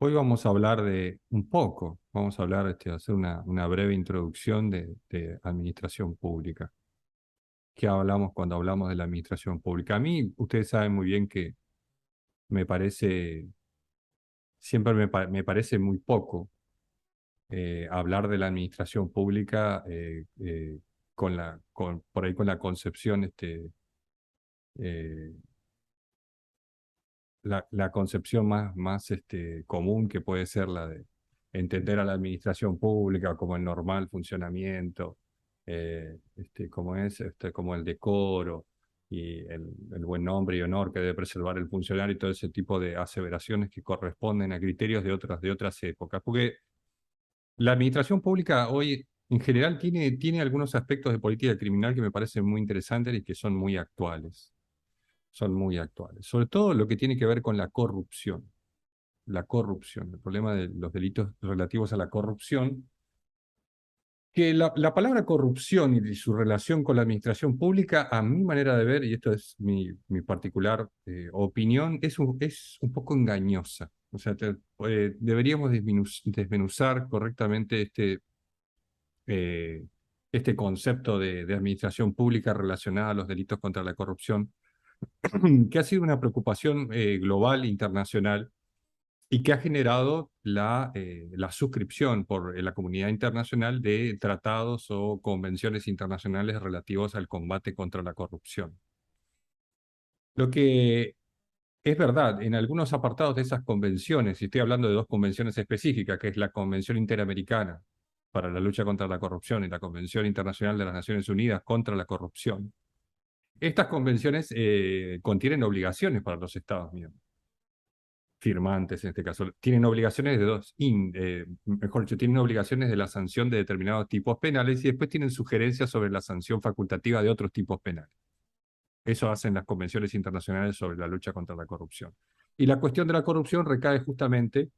Hoy vamos a hablar vamos a hablar, hacer una breve introducción de administración pública. ¿Qué hablamos cuando hablamos de la administración pública? A mí, ustedes saben muy bien que me parece, siempre me parece muy poco hablar de la administración pública por ahí con la concepción, eh, la concepción más común que puede ser la de entender a la administración pública como el normal funcionamiento, como el decoro y el buen nombre y honor que debe preservar el funcionario y todo ese tipo de aseveraciones que corresponden a criterios de otras épocas. Porque la administración pública hoy en general tiene algunos aspectos de política criminal que me parecen muy interesantes y que son muy actuales. Son muy actuales. Sobre todo lo que tiene que ver con la corrupción. La corrupción, el problema de los delitos relativos a la corrupción, que la palabra corrupción y su relación con la administración pública, a mi manera de ver, y esto es mi particular opinión, es un poco engañosa. O sea, deberíamos desmenuzar correctamente eh, este concepto de administración pública relacionada a los delitos contra la corrupción, que ha sido una preocupación global, internacional, y que ha generado la suscripción por la comunidad internacional de tratados o convenciones internacionales relativos al combate contra la corrupción. Lo que es verdad, en algunos apartados de esas convenciones, y estoy hablando de dos convenciones específicas, que es la Convención Interamericana para la lucha contra la corrupción y la Convención Internacional de las Naciones Unidas contra la corrupción, estas convenciones contienen obligaciones para los Estados miembros firmantes en este caso, tienen obligaciones mejor dicho, tienen obligaciones de la sanción de determinados tipos penales y después tienen sugerencias sobre la sanción facultativa de otros tipos penales. Eso hacen las convenciones internacionales sobre la lucha contra la corrupción. Y la cuestión de la corrupción recae justamente,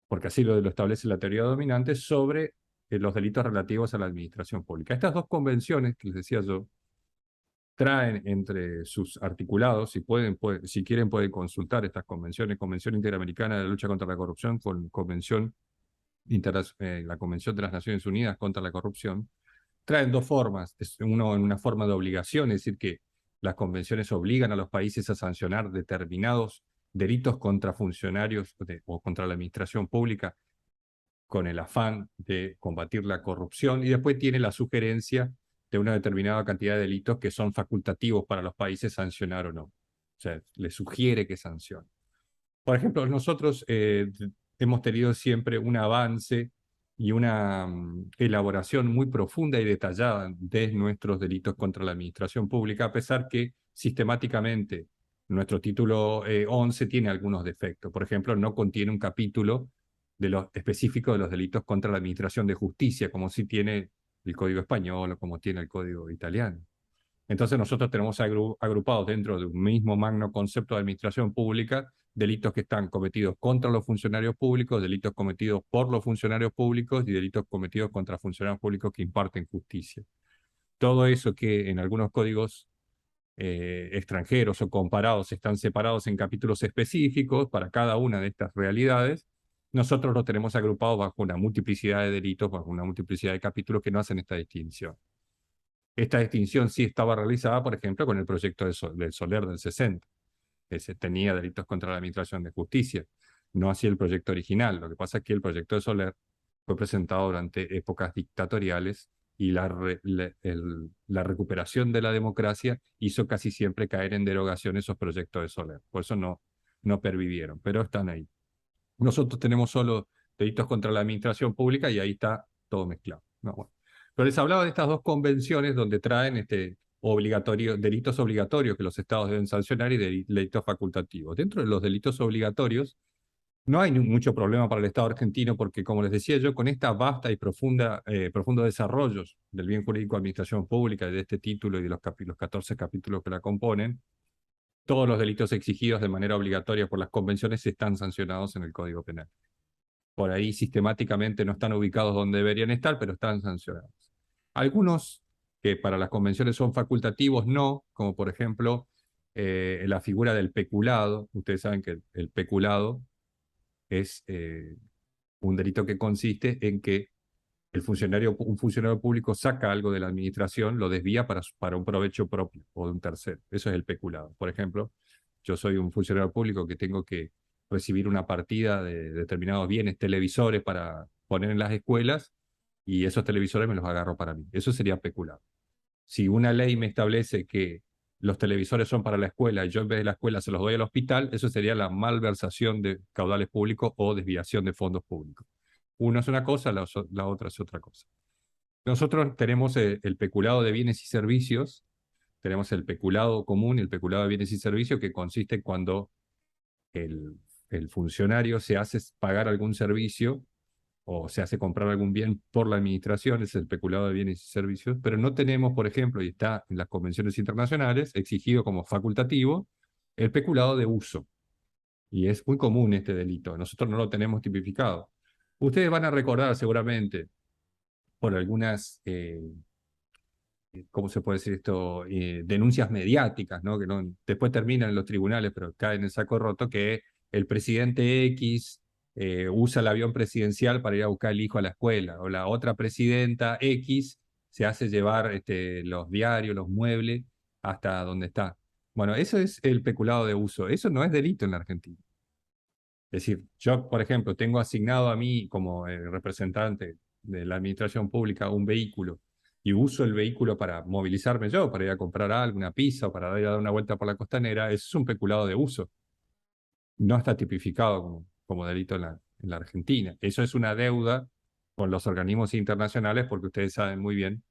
porque así lo establece la teoría dominante, sobre los delitos relativos a la administración pública. Estas dos convenciones que les decía yo, traen entre sus articulados, si quieren pueden consultar estas convenciones, Convención Interamericana de la Lucha contra la Corrupción, la Convención de las Naciones Unidas contra la Corrupción, traen dos formas, uno en una forma de obligación, es decir, que las convenciones obligan a los países a sancionar determinados delitos contra funcionarios o contra la administración pública con el afán de combatir la corrupción, y después tiene la sugerencia de una determinada cantidad de delitos que son facultativos para los países sancionar o no. O sea, le sugiere que sancione. Por ejemplo, nosotros hemos tenido siempre un avance y una elaboración muy profunda y detallada de nuestros delitos contra la administración pública, a pesar que sistemáticamente nuestro título 11 tiene algunos defectos. Por ejemplo, no contiene un capítulo específico de los delitos contra la administración de justicia, como sí tiene el Código Español o como tiene el Código Italiano. Entonces nosotros tenemos agrupados dentro de un mismo magno concepto de administración pública delitos que están cometidos contra los funcionarios públicos, delitos cometidos por los funcionarios públicos y delitos cometidos contra funcionarios públicos que imparten justicia. Todo eso que en algunos códigos extranjeros o comparados están separados en capítulos específicos para cada una de estas realidades, nosotros lo tenemos agrupado bajo una multiplicidad de delitos, bajo una multiplicidad de capítulos que no hacen esta distinción. Esta distinción sí estaba realizada, por ejemplo, con el proyecto del Soler del 60, que se tenía delitos contra la administración de justicia, no así el proyecto original. Lo que pasa es que el proyecto de Soler fue presentado durante épocas dictatoriales y la recuperación de la democracia hizo casi siempre caer en derogación esos proyectos de Soler. Por eso no pervivieron, pero están ahí. Nosotros tenemos solo delitos contra la administración pública y ahí está todo mezclado. No, bueno. Pero les hablaba de estas dos convenciones donde traen delitos obligatorios que los estados deben sancionar y delitos facultativos. Dentro de los delitos obligatorios no hay mucho problema para el Estado argentino porque, como les decía yo, con esta vasta y profundo desarrollo del bien jurídico de administración pública, de este título y de los 14 capítulos que la componen, todos los delitos exigidos de manera obligatoria por las convenciones están sancionados en el Código Penal. Por ahí sistemáticamente no están ubicados donde deberían estar, pero están sancionados. Algunos que para las convenciones son facultativos, no, como por ejemplo la figura del peculado. Ustedes saben que el peculado es un delito que consiste en que un funcionario público saca algo de la administración, lo desvía para un provecho propio o de un tercero. Eso es el peculado. Por ejemplo, yo soy un funcionario público que tengo que recibir una partida de determinados bienes, televisores para poner en las escuelas, y esos televisores me los agarro para mí. Eso sería peculado. Si una ley me establece que los televisores son para la escuela y yo en vez de la escuela se los doy al hospital, eso sería la malversación de caudales públicos o desviación de fondos públicos. Una es una cosa, la otra es otra cosa. Nosotros tenemos el peculado de bienes y servicios, tenemos el peculado común y el peculado de bienes y servicios, que consiste cuando el, el funcionario se hace pagar algún servicio o se hace comprar algún bien por la administración, es el peculado de bienes y servicios, pero no tenemos, por ejemplo, y está en las convenciones internacionales, exigido como facultativo, el peculado de uso. Y es muy común este delito. Nosotros no lo tenemos tipificado. Ustedes van a recordar seguramente por algunas, ¿cómo se puede decir esto? Denuncias mediáticas, ¿no? Que no, después terminan en los tribunales, pero caen en el saco roto, que el presidente X usa el avión presidencial para ir a buscar al hijo a la escuela, o la otra presidenta X se hace llevar los diarios, los muebles, hasta donde está. Bueno, eso es el peculado de uso. Eso no es delito en la Argentina. Es decir, yo, por ejemplo, tengo asignado a mí como representante de la administración pública un vehículo y uso el vehículo para movilizarme yo, para ir a comprar algo, una pizza, o para ir a dar una vuelta por la costanera. Eso es un peculado de uso. No está tipificado como delito en la Argentina. Eso es una deuda con los organismos internacionales, porque ustedes saben muy bien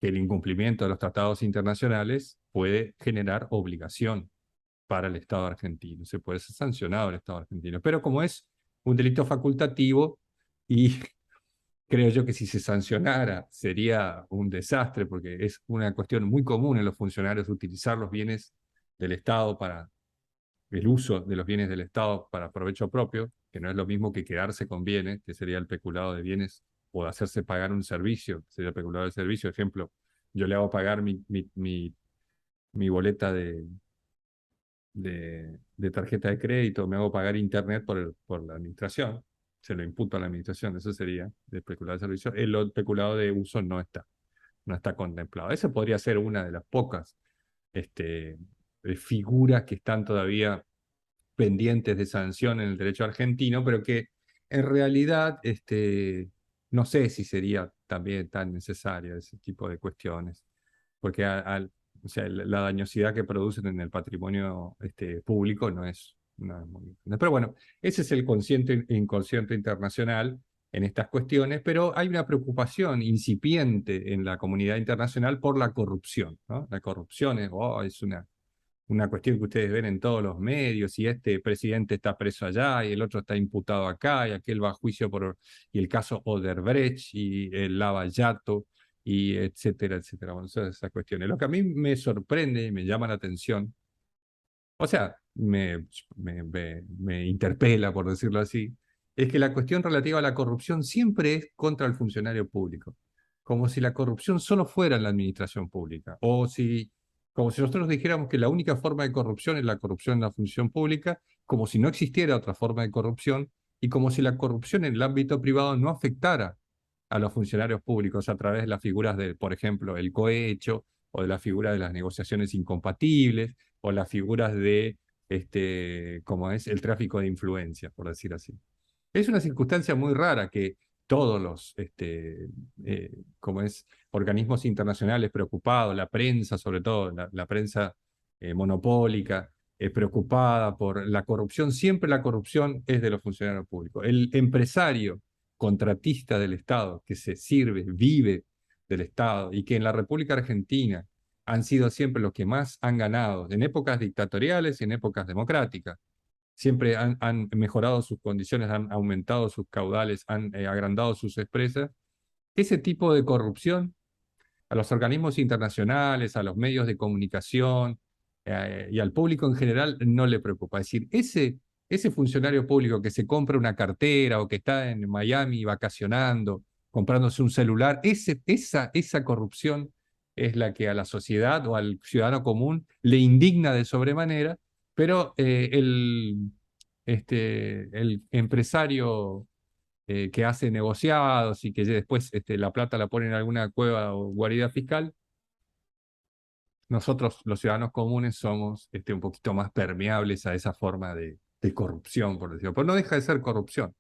que el incumplimiento de los tratados internacionales puede generar obligación para el Estado argentino. Se puede ser sancionado el Estado argentino. Pero como es un delito facultativo, y creo yo que si se sancionara sería un desastre, porque es una cuestión muy común en los funcionarios utilizar los bienes del Estado para el uso de los bienes del Estado para provecho propio, que no es lo mismo que quedarse con bienes, que sería el peculado de bienes, o de hacerse pagar un servicio, que sería el peculado de servicio. Ejemplo, yo le hago pagar mi boleta de tarjeta de crédito, me hago pagar internet por la administración, se lo imputo a la administración, eso sería de peculado de servicio. El peculado de uso no está contemplado. Esa podría ser una de las pocas figuras que están todavía pendientes de sanción en el derecho argentino, pero que en realidad no sé si sería también tan necesaria ese tipo de cuestiones, porque o sea, la dañosidad que producen en el patrimonio público no es muy grande. Pero bueno, ese es el consciente e inconsciente internacional en estas cuestiones, pero hay una preocupación incipiente en la comunidad internacional por la corrupción, ¿no? La corrupción es una cuestión que ustedes ven en todos los medios, y este presidente está preso allá, y el otro está imputado acá, y aquel va a juicio y el caso Odebrecht, y el Lavallato, y etcétera, etcétera. Bueno, esas cuestiones. Lo que a mí me sorprende y me llama la atención, o sea, me interpela, por decirlo así, es que la cuestión relativa a la corrupción siempre es contra el funcionario público, como si la corrupción solo fuera en la administración pública, como si nosotros dijéramos que la única forma de corrupción es la corrupción en la función pública, como si no existiera otra forma de corrupción, y como si la corrupción en el ámbito privado no afectara a los funcionarios públicos a través de las figuras de, por ejemplo, el cohecho, o de la figura de las negociaciones incompatibles, o las figuras de, como es el tráfico de influencias, por decir así. Es una circunstancia muy rara que todos los, como es, organismos internacionales preocupados, la prensa sobre todo, la prensa monopólica, preocupada por la corrupción. Siempre la corrupción es de los funcionarios públicos. El empresario contratista del Estado, que se sirve, vive del Estado, y que en la República Argentina han sido siempre los que más han ganado, en épocas dictatoriales y en épocas democráticas. Siempre han mejorado sus condiciones, han aumentado sus caudales, han agrandado sus empresas. Ese tipo de corrupción a los organismos internacionales, a los medios de comunicación y al público en general no le preocupa. Es decir, ese funcionario público que se compra una cartera, o que está en Miami vacacionando, comprándose un celular, esa corrupción es la que a la sociedad o al ciudadano común le indigna de sobremanera, pero el empresario que hace negociados y que después la plata la pone en alguna cueva o guarida fiscal, nosotros los ciudadanos comunes somos un poquito más permeables a esa forma de corrupción, por decirlo. Pero no deja de ser corrupción.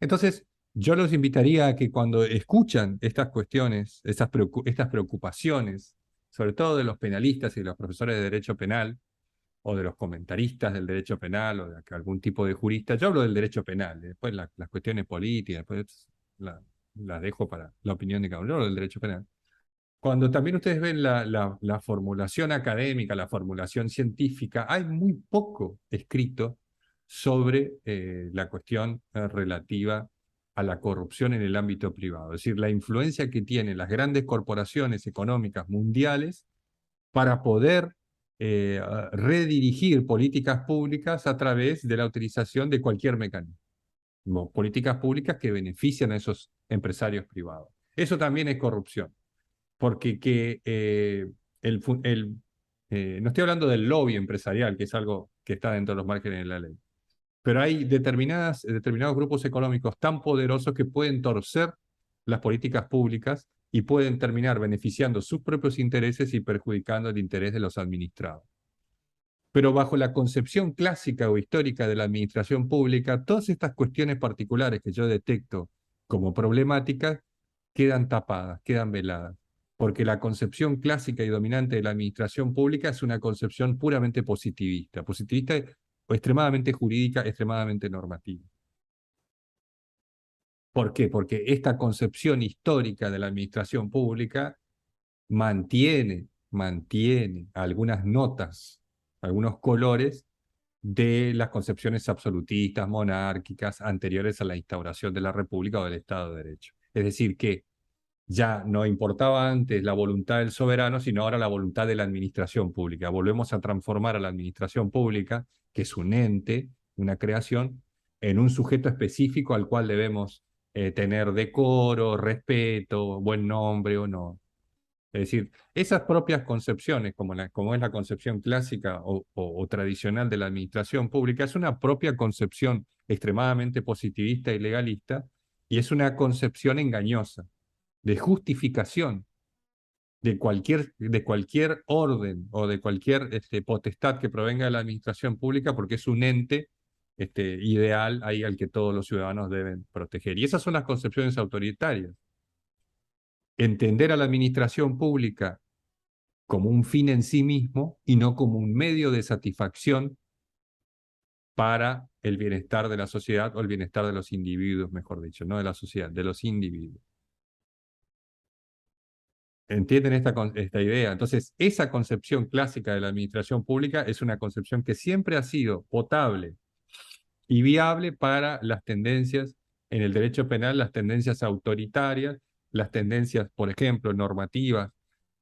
Entonces, yo los invitaría a que cuando escuchan estas cuestiones, estas preocupaciones, sobre todo de los penalistas y de los profesores de derecho penal, o de los comentaristas del derecho penal, o de algún tipo de jurista, yo hablo del derecho penal, después las cuestiones políticas, después las dejo para la opinión de cada uno, yo hablo del derecho penal. Cuando también ustedes ven la formulación académica, la formulación científica, hay muy poco escrito sobre la cuestión relativa a la corrupción en el ámbito privado. Es decir, la influencia que tienen las grandes corporaciones económicas mundiales para poder redirigir políticas públicas a través de la utilización de cualquier mecanismo. Políticas públicas que benefician a esos empresarios privados. Eso también es corrupción porque no estoy hablando del lobby empresarial, que es algo que está dentro de los márgenes de la ley, pero hay determinados grupos económicos tan poderosos que pueden torcer las políticas públicas y pueden terminar beneficiando sus propios intereses y perjudicando el interés de los administrados. Pero bajo la concepción clásica o histórica de la administración pública, todas estas cuestiones particulares que yo detecto como problemáticas quedan tapadas, quedan veladas, porque la concepción clásica y dominante de la administración pública es una concepción puramente positivista, positivista o extremadamente jurídica, extremadamente normativa. ¿Por qué? Porque esta concepción histórica de la administración pública mantiene algunas notas, algunos colores de las concepciones absolutistas, monárquicas, anteriores a la instauración de la República o del Estado de Derecho. Es decir, que ya no importaba antes la voluntad del soberano, sino ahora la voluntad de la administración pública. Volvemos a transformar a la administración pública, que es un ente, una creación, en un sujeto específico al cual debemos tener decoro, respeto, buen nombre o no. Es decir, esas propias concepciones, como es la concepción clásica o tradicional de la administración pública, es una propia concepción extremadamente positivista y legalista, y es una concepción engañosa, de justificación de cualquier orden o de cualquier potestad que provenga de la administración pública, porque es un ente ideal ahí al que todos los ciudadanos deben proteger. Y esas son las concepciones autoritarias. Entender a la administración pública como un fin en sí mismo y no como un medio de satisfacción para el bienestar de la sociedad o el bienestar de los individuos, mejor dicho, no de la sociedad, de los individuos. ¿Entienden esta idea? Entonces, esa concepción clásica de la administración pública es una concepción que siempre ha sido potable y viable para las tendencias en el derecho penal, las tendencias autoritarias, las tendencias, por ejemplo, normativas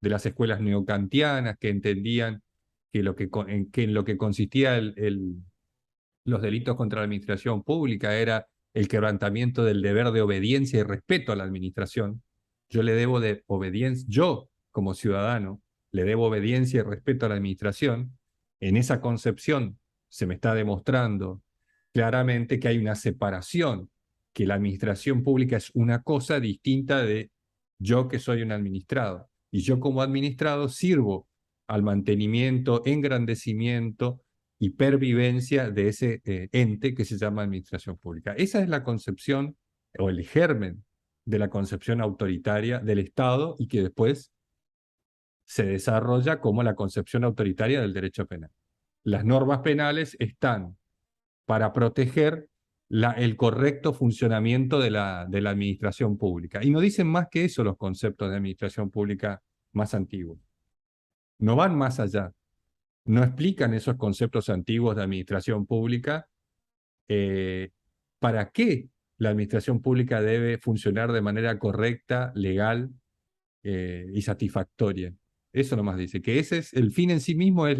de las escuelas neocantianas que entendían que, en lo que consistía los delitos contra la administración pública era el quebrantamiento del deber de obediencia y respeto a la administración. Yo le debo de obediencia, yo como ciudadano, le debo obediencia y respeto a la administración. En esa concepción se me está demostrando claramente que hay una separación, que la administración pública es una cosa distinta de yo que soy un administrado. Y yo como administrado sirvo al mantenimiento, engrandecimiento y pervivencia de ese ente que se llama administración pública. Esa es la concepción o el germen de la concepción autoritaria del Estado y que después se desarrolla como la concepción autoritaria del derecho penal. Las normas penales están para proteger el correcto funcionamiento de la administración pública. Y no dicen más que eso los conceptos de administración pública más antiguos. No van más allá. No explican esos conceptos antiguos de administración pública, para qué la administración pública debe funcionar de manera correcta, legal y satisfactoria. Eso nomás dice, que ese es el fin en sí mismo, es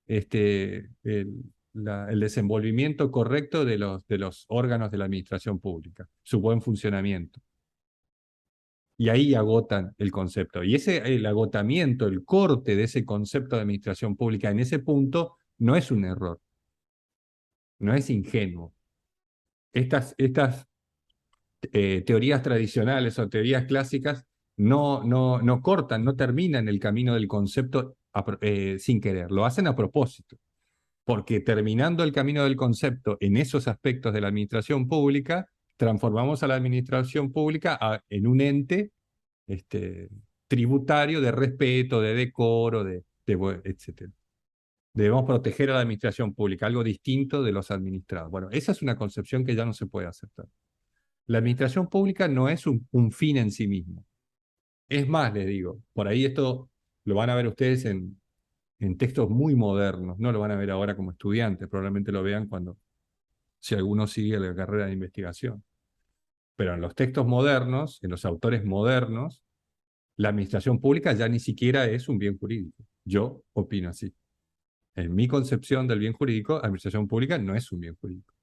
el desenvolvimiento correcto de los órganos de la administración pública, su buen funcionamiento. Y ahí agotan el concepto. Y el agotamiento, el corte de ese concepto de administración pública en ese punto no es un error. no es ingenuo. Estas teorías tradicionales o teorías clásicas no cortan, no terminan el camino del concepto sin querer, lo hacen a propósito, porque terminando el camino del concepto en esos aspectos de la administración pública, transformamos a la administración pública en un ente tributario de respeto, de decoro, etc. Debemos proteger a la administración pública, algo distinto de los administrados. Bueno, esa es una concepción que ya no se puede aceptar. La administración pública no es un fin en sí mismo. Es más, les digo, por ahí esto lo van a ver ustedes en textos muy modernos, no lo van a ver ahora como estudiantes, probablemente lo vean si alguno sigue la carrera de investigación. Pero en los textos modernos, en los autores modernos, la administración pública ya ni siquiera es un bien jurídico. Yo opino así. En mi concepción del bien jurídico, la administración pública no es un bien jurídico.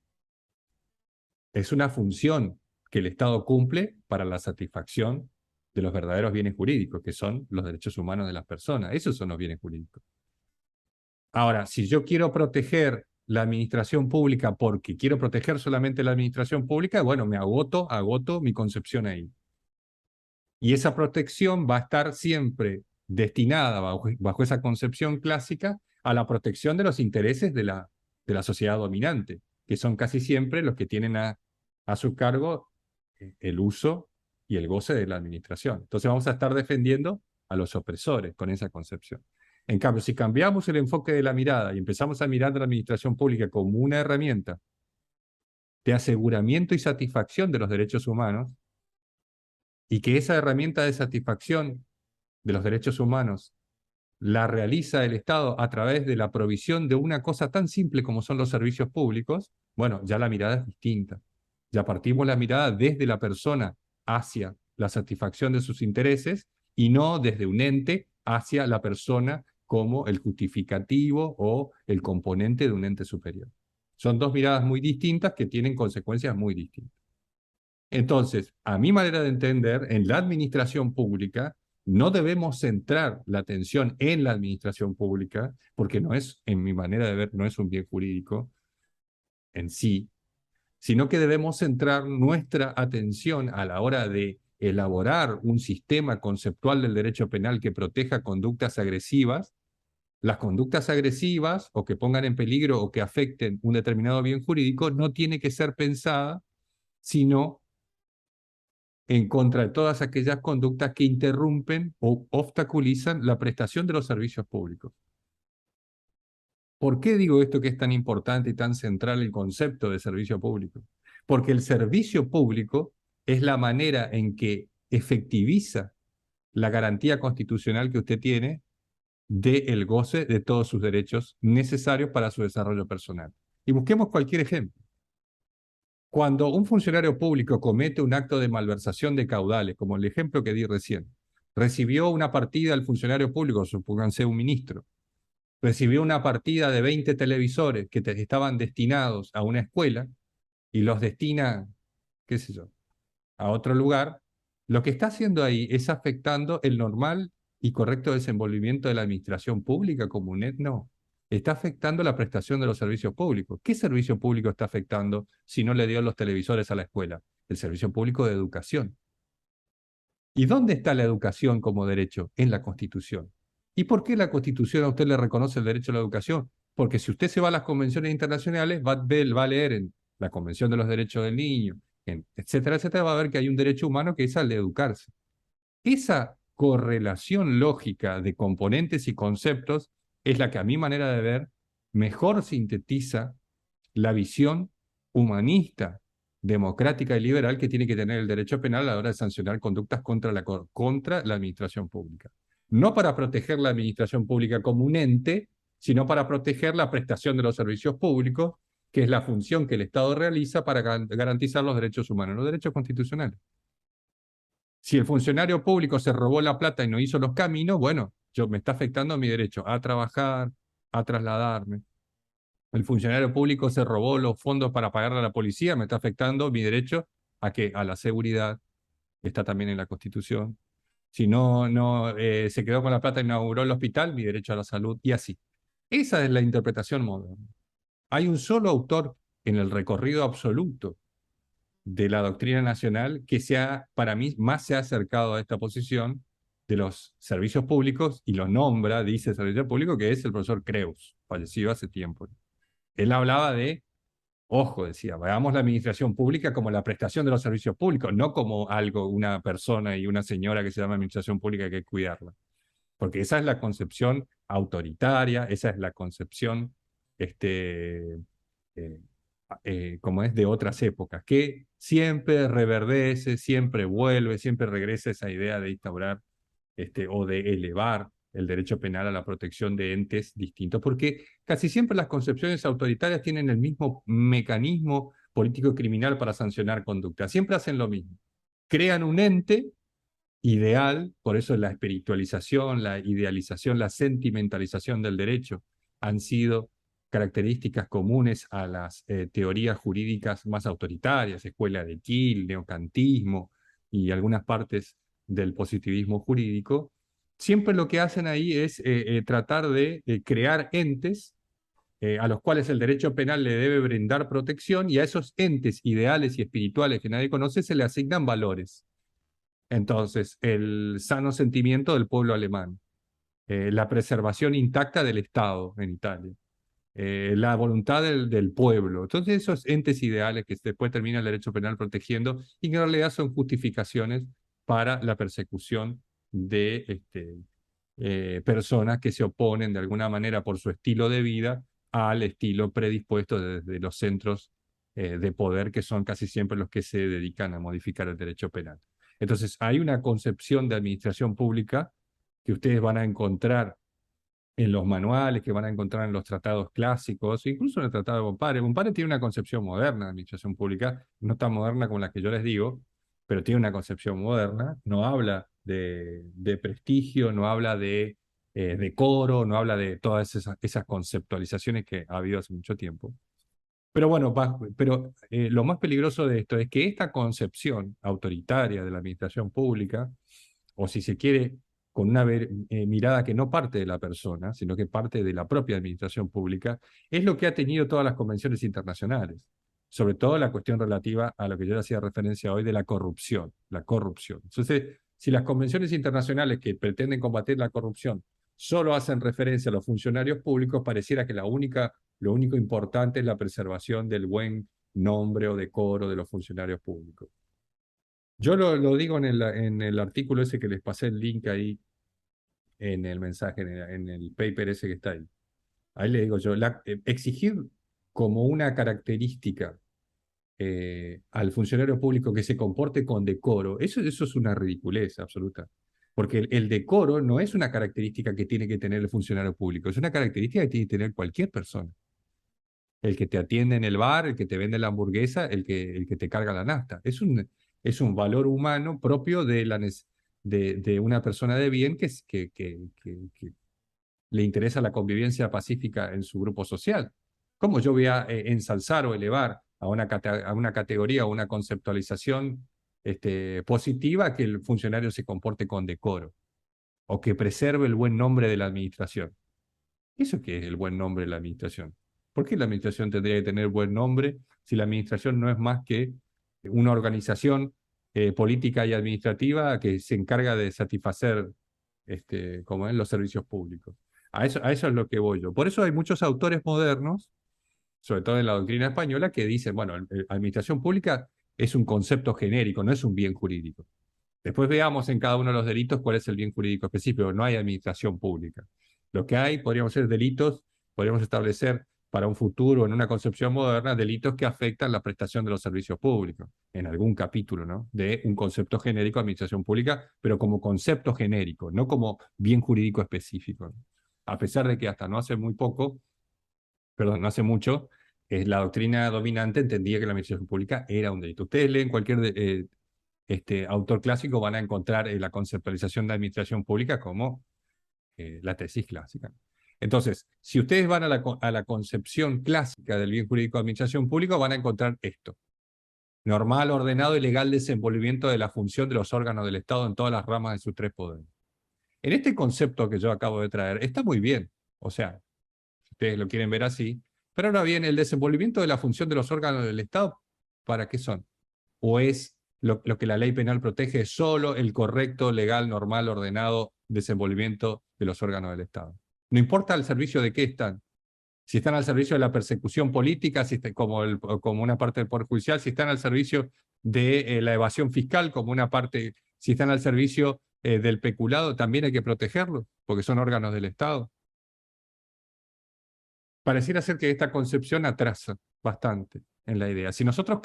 Es una función que el Estado cumple para la satisfacción de los verdaderos bienes jurídicos, que son los derechos humanos de las personas. Esos son los bienes jurídicos. Ahora, si yo quiero proteger la administración pública porque quiero proteger solamente la administración pública, bueno, me agoto mi concepción ahí. Y esa protección va a estar siempre destinada, bajo esa concepción clásica, a la protección de los intereses de la sociedad dominante, que son casi siempre los que tienen a su cargo el uso y el goce de la administración. Entonces vamos a estar defendiendo a los opresores con esa concepción. En cambio, si cambiamos el enfoque de la mirada y empezamos a mirar a la administración pública como una herramienta de aseguramiento y satisfacción de los derechos humanos, y que esa herramienta de satisfacción de los derechos humanos la realiza el Estado a través de la provisión de una cosa tan simple como son los servicios públicos, bueno, ya la mirada es distinta. Ya partimos la mirada desde la persona hacia la satisfacción de sus intereses y no desde un ente hacia la persona como el justificativo o el componente de un ente superior. Son dos miradas muy distintas que tienen consecuencias muy distintas. Entonces, a mi manera de entender, en la administración pública, no debemos centrar la atención en la administración pública, porque no es, en mi manera de ver, no es un bien jurídico en sí, sino que debemos centrar nuestra atención a la hora de elaborar un sistema conceptual del derecho penal que proteja conductas agresivas. Las conductas agresivas o que pongan en peligro o que afecten un determinado bien jurídico no tiene que ser pensada sino en contra de todas aquellas conductas que interrumpen o obstaculizan la prestación de los servicios públicos. ¿Por qué digo esto que es tan importante y tan central el concepto de servicio público? Porque el servicio público es la manera en que efectiviza la garantía constitucional que usted tiene del goce de todos sus derechos necesarios para su desarrollo personal. Y busquemos cualquier ejemplo. Cuando un funcionario público comete un acto de malversación de caudales, como el ejemplo que di recién, recibió una partida al funcionario público, supónganse un ministro, recibió una partida de 20 televisores que estaban destinados a una escuela y los destina, qué sé yo, a otro lugar, lo que está haciendo ahí es afectando el normal y correcto desenvolvimiento de la administración pública como un no. Está afectando la prestación de los servicios públicos. ¿Qué servicio público está afectando si no le dio los televisores a la escuela? El servicio público de educación. ¿Y dónde está la educación como derecho? En la Constitución. ¿Y por qué la Constitución a usted le reconoce el derecho a la educación? Porque si usted se va a las convenciones internacionales, va a leer en la Convención de los Derechos del Niño, etcétera, etcétera, va a ver que hay un derecho humano que es el de educarse. Esa correlación lógica de componentes y conceptos es la que a mi manera de ver mejor sintetiza la visión humanista, democrática y liberal que tiene que tener el derecho penal a la hora de sancionar conductas contra la administración pública. No para proteger la administración pública como un ente, sino para proteger la prestación de los servicios públicos, que es la función que el Estado realiza para garantizar los derechos humanos, los derechos constitucionales. Si el funcionario público se robó la plata y no hizo los caminos, bueno, me está afectando mi derecho a trabajar, a trasladarme. El funcionario público se robó los fondos para pagarle a la policía, me está afectando mi derecho a que a la seguridad, que está también en la Constitución. Si se quedó con la plata y inauguró el hospital, mi derecho a la salud, y así. Esa es la interpretación moderna. Hay un solo autor en el recorrido absoluto de la doctrina nacional que para mí, más se ha acercado a esta posición de los servicios públicos, y lo nombra, dice servicio público, que es el profesor Creus, fallecido hace tiempo. Él hablaba de, ojo, decía, veamos la administración pública como la prestación de los servicios públicos, no como algo, una persona y una señora que se llama administración pública que hay que cuidarla. Porque esa es la concepción autoritaria, esa es la concepción, eh, como es de otras épocas, que siempre reverdece, siempre vuelve, siempre regresa esa idea de instaurar o de elevar el derecho penal a la protección de entes distintos, porque casi siempre las concepciones autoritarias tienen el mismo mecanismo político y criminal para sancionar conducta. Siempre hacen lo mismo. Crean un ente ideal, por eso la espiritualización, la idealización, la sentimentalización del derecho han sido características comunes a las teorías jurídicas más autoritarias, escuela de Kiel, neocantismo y algunas partes del positivismo jurídico. Siempre lo que hacen ahí es tratar de crear entes a los cuales el derecho penal le debe brindar protección, y a esos entes ideales y espirituales que nadie conoce se le asignan valores. Entonces, el sano sentimiento del pueblo alemán, la preservación intacta del Estado en Italia, la voluntad del pueblo. Entonces, esos entes ideales que después termina el derecho penal protegiendo, y que en realidad son justificaciones para la persecución de personas que se oponen de alguna manera por su estilo de vida al estilo predispuesto desde los centros de poder, que son casi siempre los que se dedican a modificar el derecho penal. Entonces, hay una concepción de administración pública que ustedes van a encontrar en los manuales, que van a encontrar en los tratados clásicos, incluso en el tratado de Bompare. Bompare tiene una concepción moderna de administración pública, no tan moderna como la que yo les digo, pero tiene una concepción moderna. No habla de prestigio, no habla de decoro, no habla de todas esas conceptualizaciones que ha habido hace mucho tiempo. Pero bueno, lo más peligroso de esto es que esta concepción autoritaria de la administración pública, o si se quiere, con una mirada que no parte de la persona, sino que parte de la propia administración pública, es lo que ha tenido todas las convenciones internacionales, sobre todo la cuestión relativa a lo que yo le hacía referencia hoy de la corrupción, la corrupción. Entonces, si las convenciones internacionales que pretenden combatir la corrupción solo hacen referencia a los funcionarios públicos, pareciera que lo único importante es la preservación del buen nombre o decoro de los funcionarios públicos. Yo lo digo en el artículo ese que les pasé el link ahí, en el mensaje, en el paper ese que está ahí. Ahí le digo yo, exigir como una característica al funcionario público que se comporte con decoro, eso es una ridiculez absoluta. Porque el decoro no es una característica que tiene que tener el funcionario público, es una característica que tiene que tener cualquier persona. El que te atiende en el bar, el que te vende la hamburguesa, el que te carga la nafta. Es un valor humano propio de una persona de bien que le interesa la convivencia pacífica en su grupo social. ¿Cómo yo voy a ensalzar o elevar a una categoría o una conceptualización positiva que el funcionario se comporte con decoro o que preserve el buen nombre de la administración? ¿Eso qué es el buen nombre de la administración? ¿Por qué la administración tendría que tener buen nombre si la administración no es más que una organización política y administrativa que se encarga de satisfacer como en los servicios públicos? A eso es lo que voy yo. Por eso hay muchos autores modernos, sobre todo en la doctrina española, que dicen, bueno, administración pública es un concepto genérico, no es un bien jurídico. Después veamos en cada uno de los delitos cuál es el bien jurídico específico. No hay administración pública. Lo que hay podríamos ser delitos, podríamos establecer para un futuro, en una concepción moderna, delitos que afectan la prestación de los servicios públicos, en algún capítulo, ¿no? De un concepto genérico de administración pública, pero como concepto genérico, no como bien jurídico específico, ¿no? A pesar de que hasta no hace muy poco, perdón, no hace mucho, la doctrina dominante entendía que la administración pública era un delito. Ustedes leen cualquier autor clásico, van a encontrar la conceptualización de administración pública como la tesis clásica. Entonces, si ustedes van a la concepción clásica del bien jurídico de administración pública, van a encontrar esto: normal, ordenado y legal desenvolvimiento de la función de los órganos del Estado en todas las ramas de sus tres poderes. En este concepto que yo acabo de traer, está muy bien. O sea, si ustedes lo quieren ver así, Pero ahora bien, el desenvolvimiento de la función de los órganos del Estado, ¿para qué son? ¿O es lo que la ley penal protege es solo el correcto, legal, normal, ordenado desenvolvimiento de los órganos del Estado? No importa al servicio de qué están. Si están al servicio de la persecución política, si como una parte del Poder Judicial, si están al servicio de la evasión fiscal, como una parte, si están al servicio del peculado, también hay que protegerlos, porque son órganos del Estado. Pareciera ser que esta concepción atrasa bastante en la idea. Si nosotros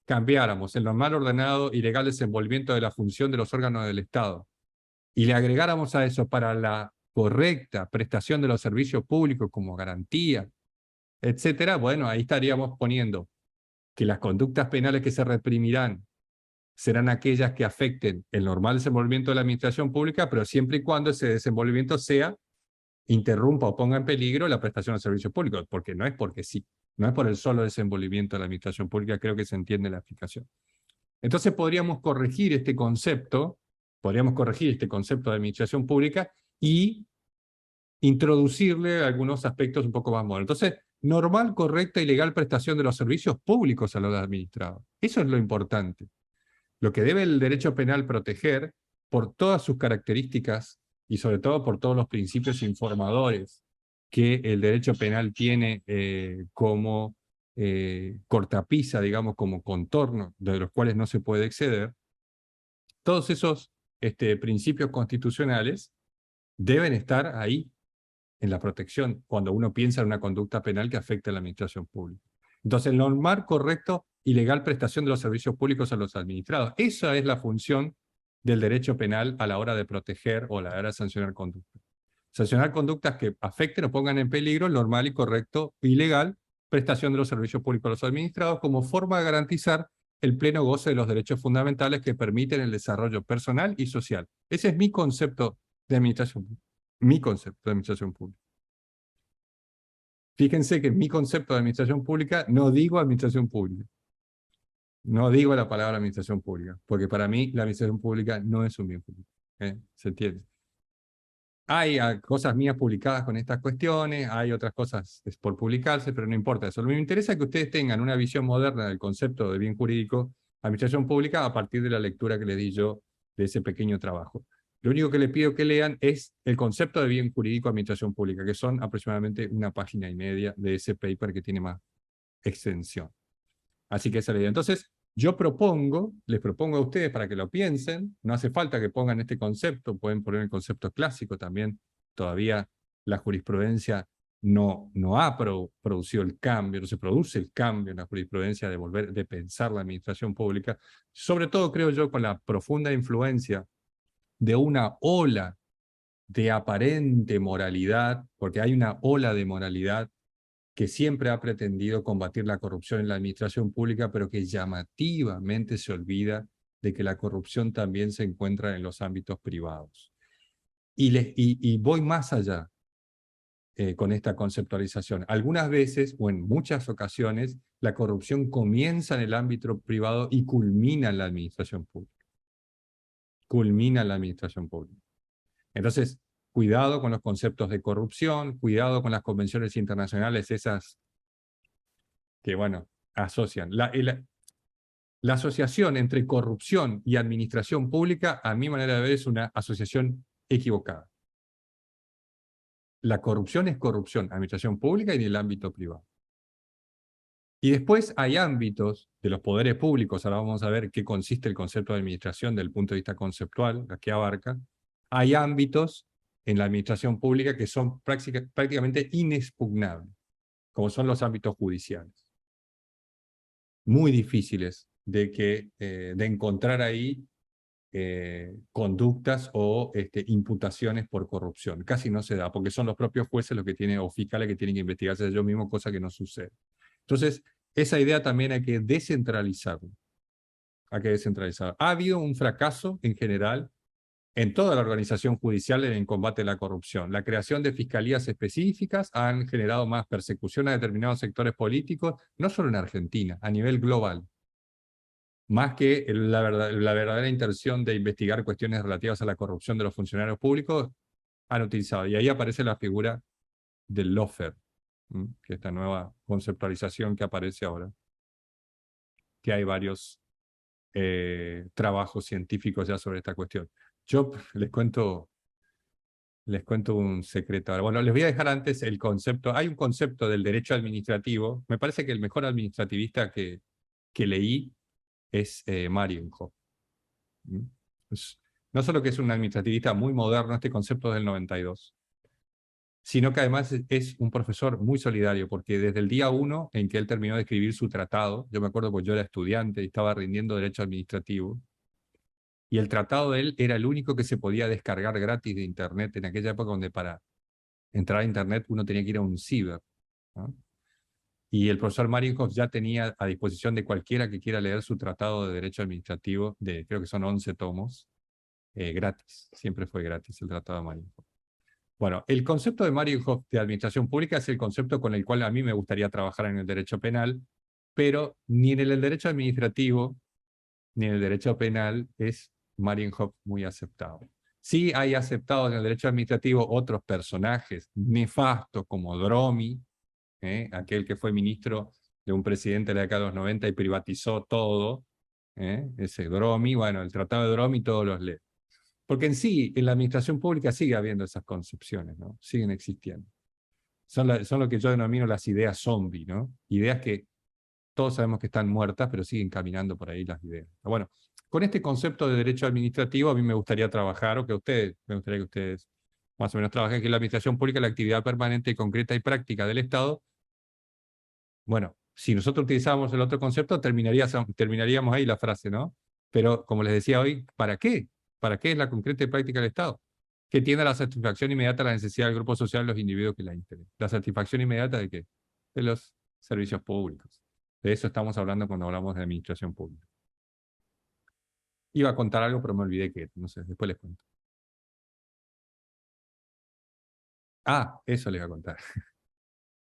cambiáramos el normal, ordenado y legal desenvolvimiento de la función de los órganos del Estado y le agregáramos a eso para la correcta prestación de los servicios públicos como garantía, etcétera, bueno, ahí estaríamos poniendo que las conductas penales que se reprimirán serán aquellas que afecten el normal desenvolvimiento de la administración pública, pero siempre y cuando ese desenvolvimiento interrumpa o ponga en peligro la prestación de servicios públicos, porque no es porque sí, no es por el solo desenvolvimiento de la administración pública, creo que se entiende la explicación. Entonces podríamos corregir este concepto de administración pública y introducirle algunos aspectos un poco más modernos. Entonces, normal, correcta y legal prestación de los servicios públicos a los administrados. Eso es lo importante. Lo que debe el derecho penal proteger por todas sus características y sobre todo por todos los principios informadores que el derecho penal tiene como cortapisa, digamos, como contorno, de los cuales no se puede exceder, todos esos principios constitucionales deben estar ahí en la protección cuando uno piensa en una conducta penal que afecte a la administración pública. Entonces, normal, correcto y legal prestación de los servicios públicos a los administrados. Esa es la función del derecho penal a la hora de proteger o a la hora de sancionar conductas. Sancionar conductas que afecten o pongan en peligro el normal y correcto y legal prestación de los servicios públicos a los administrados como forma de garantizar el pleno goce de los derechos fundamentales que permiten el desarrollo personal y social. Ese es mi concepto de administración pública. Mi concepto de administración pública. Fíjense que en mi concepto de administración pública no digo administración pública. No digo la palabra administración pública, porque para mí la administración pública no es un bien público. ¿Se entiende? Hay cosas mías publicadas con estas cuestiones, hay otras cosas por publicarse, pero no importa eso. Lo que me interesa es que ustedes tengan una visión moderna del concepto de bien jurídico, administración pública, a partir de la lectura que les di yo de ese pequeño trabajo. Lo único que les pido que lean es el concepto de bien jurídico administración pública, que son aproximadamente 1,5 páginas de ese paper que tiene más extensión. Así que esa es la idea. Entonces, les propongo a ustedes para que lo piensen, no hace falta que pongan este concepto, pueden poner el concepto clásico también, todavía la jurisprudencia no ha producido el cambio, no se produce el cambio en la jurisprudencia de pensar la administración pública, sobre todo creo yo con la profunda influencia de una ola de aparente moralidad, porque hay una ola de moralidad que siempre ha pretendido combatir la corrupción en la administración pública, pero que llamativamente se olvida de que la corrupción también se encuentra en los ámbitos privados. Y voy más allá con esta conceptualización. Algunas veces, o en muchas ocasiones, la corrupción comienza en el ámbito privado y culmina en la administración pública. Culmina en la administración pública. Entonces, cuidado con los conceptos de corrupción, cuidado con las convenciones internacionales, esas que, bueno, asocian. La asociación entre corrupción y administración pública, a mi manera de ver, es una asociación equivocada. La corrupción es corrupción, administración pública y en el ámbito privado. Y después hay ámbitos de los poderes públicos, ahora vamos a ver qué consiste el concepto de administración desde el punto de vista conceptual, que abarca. Hay ámbitos en la administración pública que son prácticamente inexpugnables, como son los ámbitos judiciales. Muy difíciles de encontrar ahí conductas o imputaciones por corrupción. Casi no se da, porque son los propios jueces los que tienen, o fiscales que tienen que investigarse ellos mismos, cosa que no sucede. Entonces, esa idea también hay que descentralizarla. Hay que descentralizarla. Ha habido un fracaso en general en toda la organización judicial en el combate a la corrupción. La creación de fiscalías específicas han generado más persecución a determinados sectores políticos, no solo en Argentina, a nivel global. Más que la verdadera intención de investigar cuestiones relativas a la corrupción de los funcionarios públicos, han utilizado. Y ahí aparece la figura del lawfare, que esta nueva conceptualización que aparece ahora, que hay varios trabajos científicos ya sobre esta cuestión. Yo les cuento un secreto. Ahora, bueno, les voy a dejar antes el concepto. Hay un concepto del derecho administrativo. Me parece que el mejor administrativista que leí es Marienhof. Es- no solo que es un administrativista muy moderno, este concepto es del 92, sino que además es un profesor muy solidario, porque desde el día 1 en que él terminó de escribir su tratado, yo me acuerdo porque yo era estudiante y estaba rindiendo derecho administrativo, y el tratado de él era el único que se podía descargar gratis de Internet en aquella época donde para entrar a Internet uno tenía que ir a un ciber, ¿no? Y el profesor Marienhof ya tenía a disposición de cualquiera que quiera leer su tratado de derecho administrativo, de creo que son 11 tomos, gratis. Siempre fue gratis el tratado de Marienhof. Bueno, el concepto de Marienhof de administración pública es el concepto con el cual a mí me gustaría trabajar en el derecho penal, pero ni en el derecho administrativo ni en el derecho penal es Marienhof muy aceptado. Sí hay aceptados en el derecho administrativo otros personajes nefastos como Dromi, aquel que fue ministro de un presidente de la década de los 90 y privatizó todo, ese Dromi, bueno, el tratado de Dromi todos los lee. Porque en sí, en la administración pública sigue habiendo esas concepciones, ¿no? Siguen existiendo. Son lo que yo denomino las ideas zombie, ¿no? Ideas que todos sabemos que están muertas, pero siguen caminando por ahí las ideas. Bueno, con este concepto de derecho administrativo a mí me gustaría trabajar, o que me gustaría que ustedes más o menos trabajen, que la administración pública es la actividad permanente, concreta y práctica del Estado. Bueno, si nosotros utilizamos el otro concepto, terminaríamos ahí la frase, ¿no? Pero, como les decía hoy, ¿para qué? ¿Para qué es la concreta y práctica del Estado? Que tienda la satisfacción inmediata a la necesidad del grupo social de los individuos que la integren. ¿La satisfacción inmediata de qué? De los servicios públicos. De eso estamos hablando cuando hablamos de administración pública. Iba a contar algo, pero me olvidé que, no sé, después les cuento. Ah, eso les voy a contar.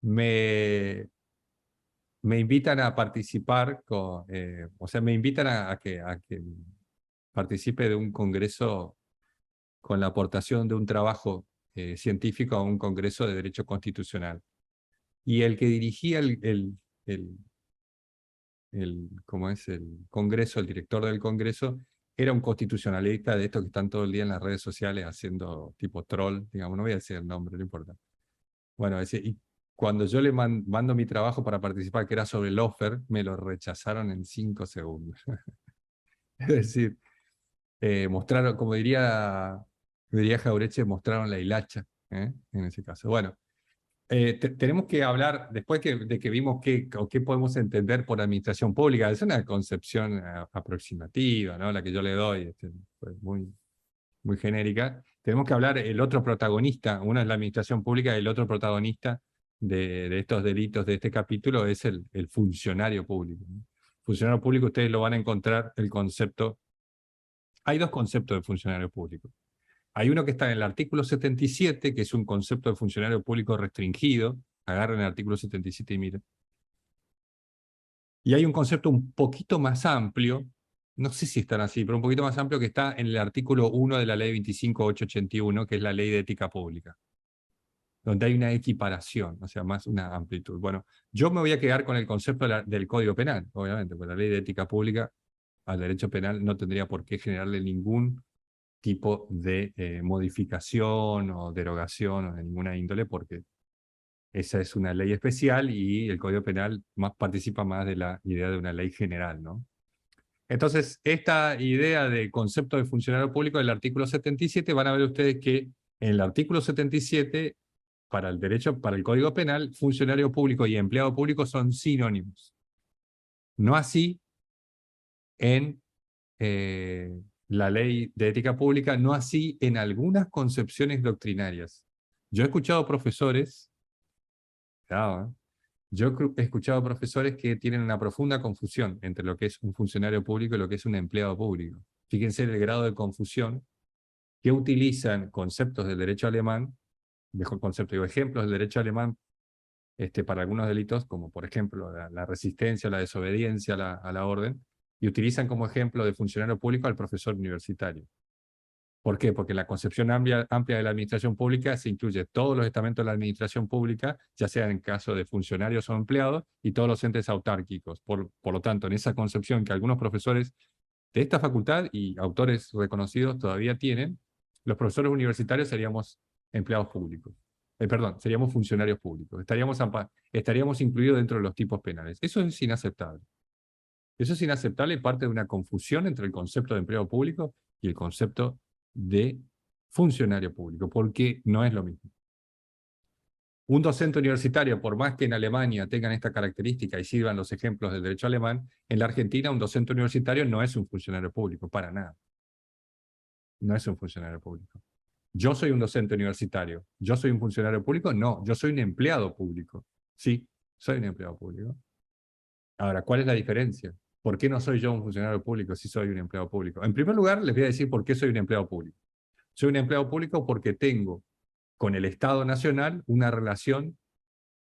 Me, me invitan a participar, o sea, me invitan a que participe de un congreso con la aportación de un trabajo científico a un congreso de Derecho Constitucional. Y el que dirigía ¿cómo es? El congreso, el director del congreso, era un constitucionalista de estos que están todo el día en las redes sociales haciendo tipo troll, digamos, no voy a decir el nombre, no importa. Bueno, y cuando yo le mando mi trabajo para participar, que era sobre el offer, me lo rechazaron en 5 segundos. Es decir, mostraron, como diría Jaureche, mostraron la hilacha, en ese caso. Bueno, tenemos que hablar, después de que vimos qué podemos entender por administración pública, es una concepción aproximativa, ¿no? La que yo le doy, pues muy genérica. Tenemos que hablar el otro protagonista, uno es la administración pública, y el otro protagonista de estos delitos de este capítulo es el funcionario público, ¿no? Funcionario público, ustedes lo van a encontrar el concepto. Hay dos conceptos de funcionario público. Hay uno que está en el artículo 77, que es un concepto de funcionario público restringido. Agarren el artículo 77 y miren. Y hay un concepto un poquito más amplio, no sé si están así, pero un poquito más amplio, que está en el artículo 1 de la ley 25.881, que es la ley de ética pública, donde hay una equiparación, o sea, más una amplitud. Bueno, yo me voy a quedar con el concepto del Código Penal, obviamente, porque la ley de ética pública al derecho penal no tendría por qué generarle ningún tipo de modificación o derogación o de ninguna índole, porque esa es una ley especial y el Código Penal participa más de la idea de una ley general, ¿no? Entonces, esta idea de concepto de funcionario público del artículo 77, van a ver ustedes que en el artículo 77, para el derecho, para el Código Penal, funcionario público y empleado público son sinónimos. No así en la ley de ética pública, no así en algunas concepciones doctrinarias. Yo he escuchado profesores, claro, he escuchado profesores que tienen una profunda confusión entre lo que es un funcionario público y lo que es un empleado público. Fíjense el grado de confusión que utilizan conceptos del derecho alemán, mejor concepto, digo, ejemplos del derecho alemán para algunos delitos, como por ejemplo la resistencia, la desobediencia a la orden, y utilizan como ejemplo de funcionario público al profesor universitario. ¿Por qué? Porque en la concepción amplia de la administración pública se incluye todos los estamentos de la administración pública, ya sea en caso de funcionarios o empleados, y todos los entes autárquicos. Por lo tanto, en esa concepción que algunos profesores de esta facultad y autores reconocidos todavía tienen, los profesores universitarios seríamos empleados públicos. Perdón, seríamos funcionarios públicos. Estaríamos incluidos dentro de los tipos penales. Eso es inaceptable. Eso es inaceptable y parte de una confusión entre el concepto de empleo público y el concepto de funcionario público, porque no es lo mismo. Un docente universitario, por más que en Alemania tengan esta característica y sirvan los ejemplos del derecho alemán, en la Argentina un docente universitario no es un funcionario público, para nada. No es un funcionario público. Yo soy un docente universitario. ¿Yo soy un funcionario público? No, yo soy un empleado público. Sí, soy un empleado público. Ahora, ¿cuál es la diferencia? ¿Por qué no soy yo un funcionario público si soy un empleado público? En primer lugar, les voy a decir por qué soy un empleado público. Soy un empleado público porque tengo con el Estado Nacional una relación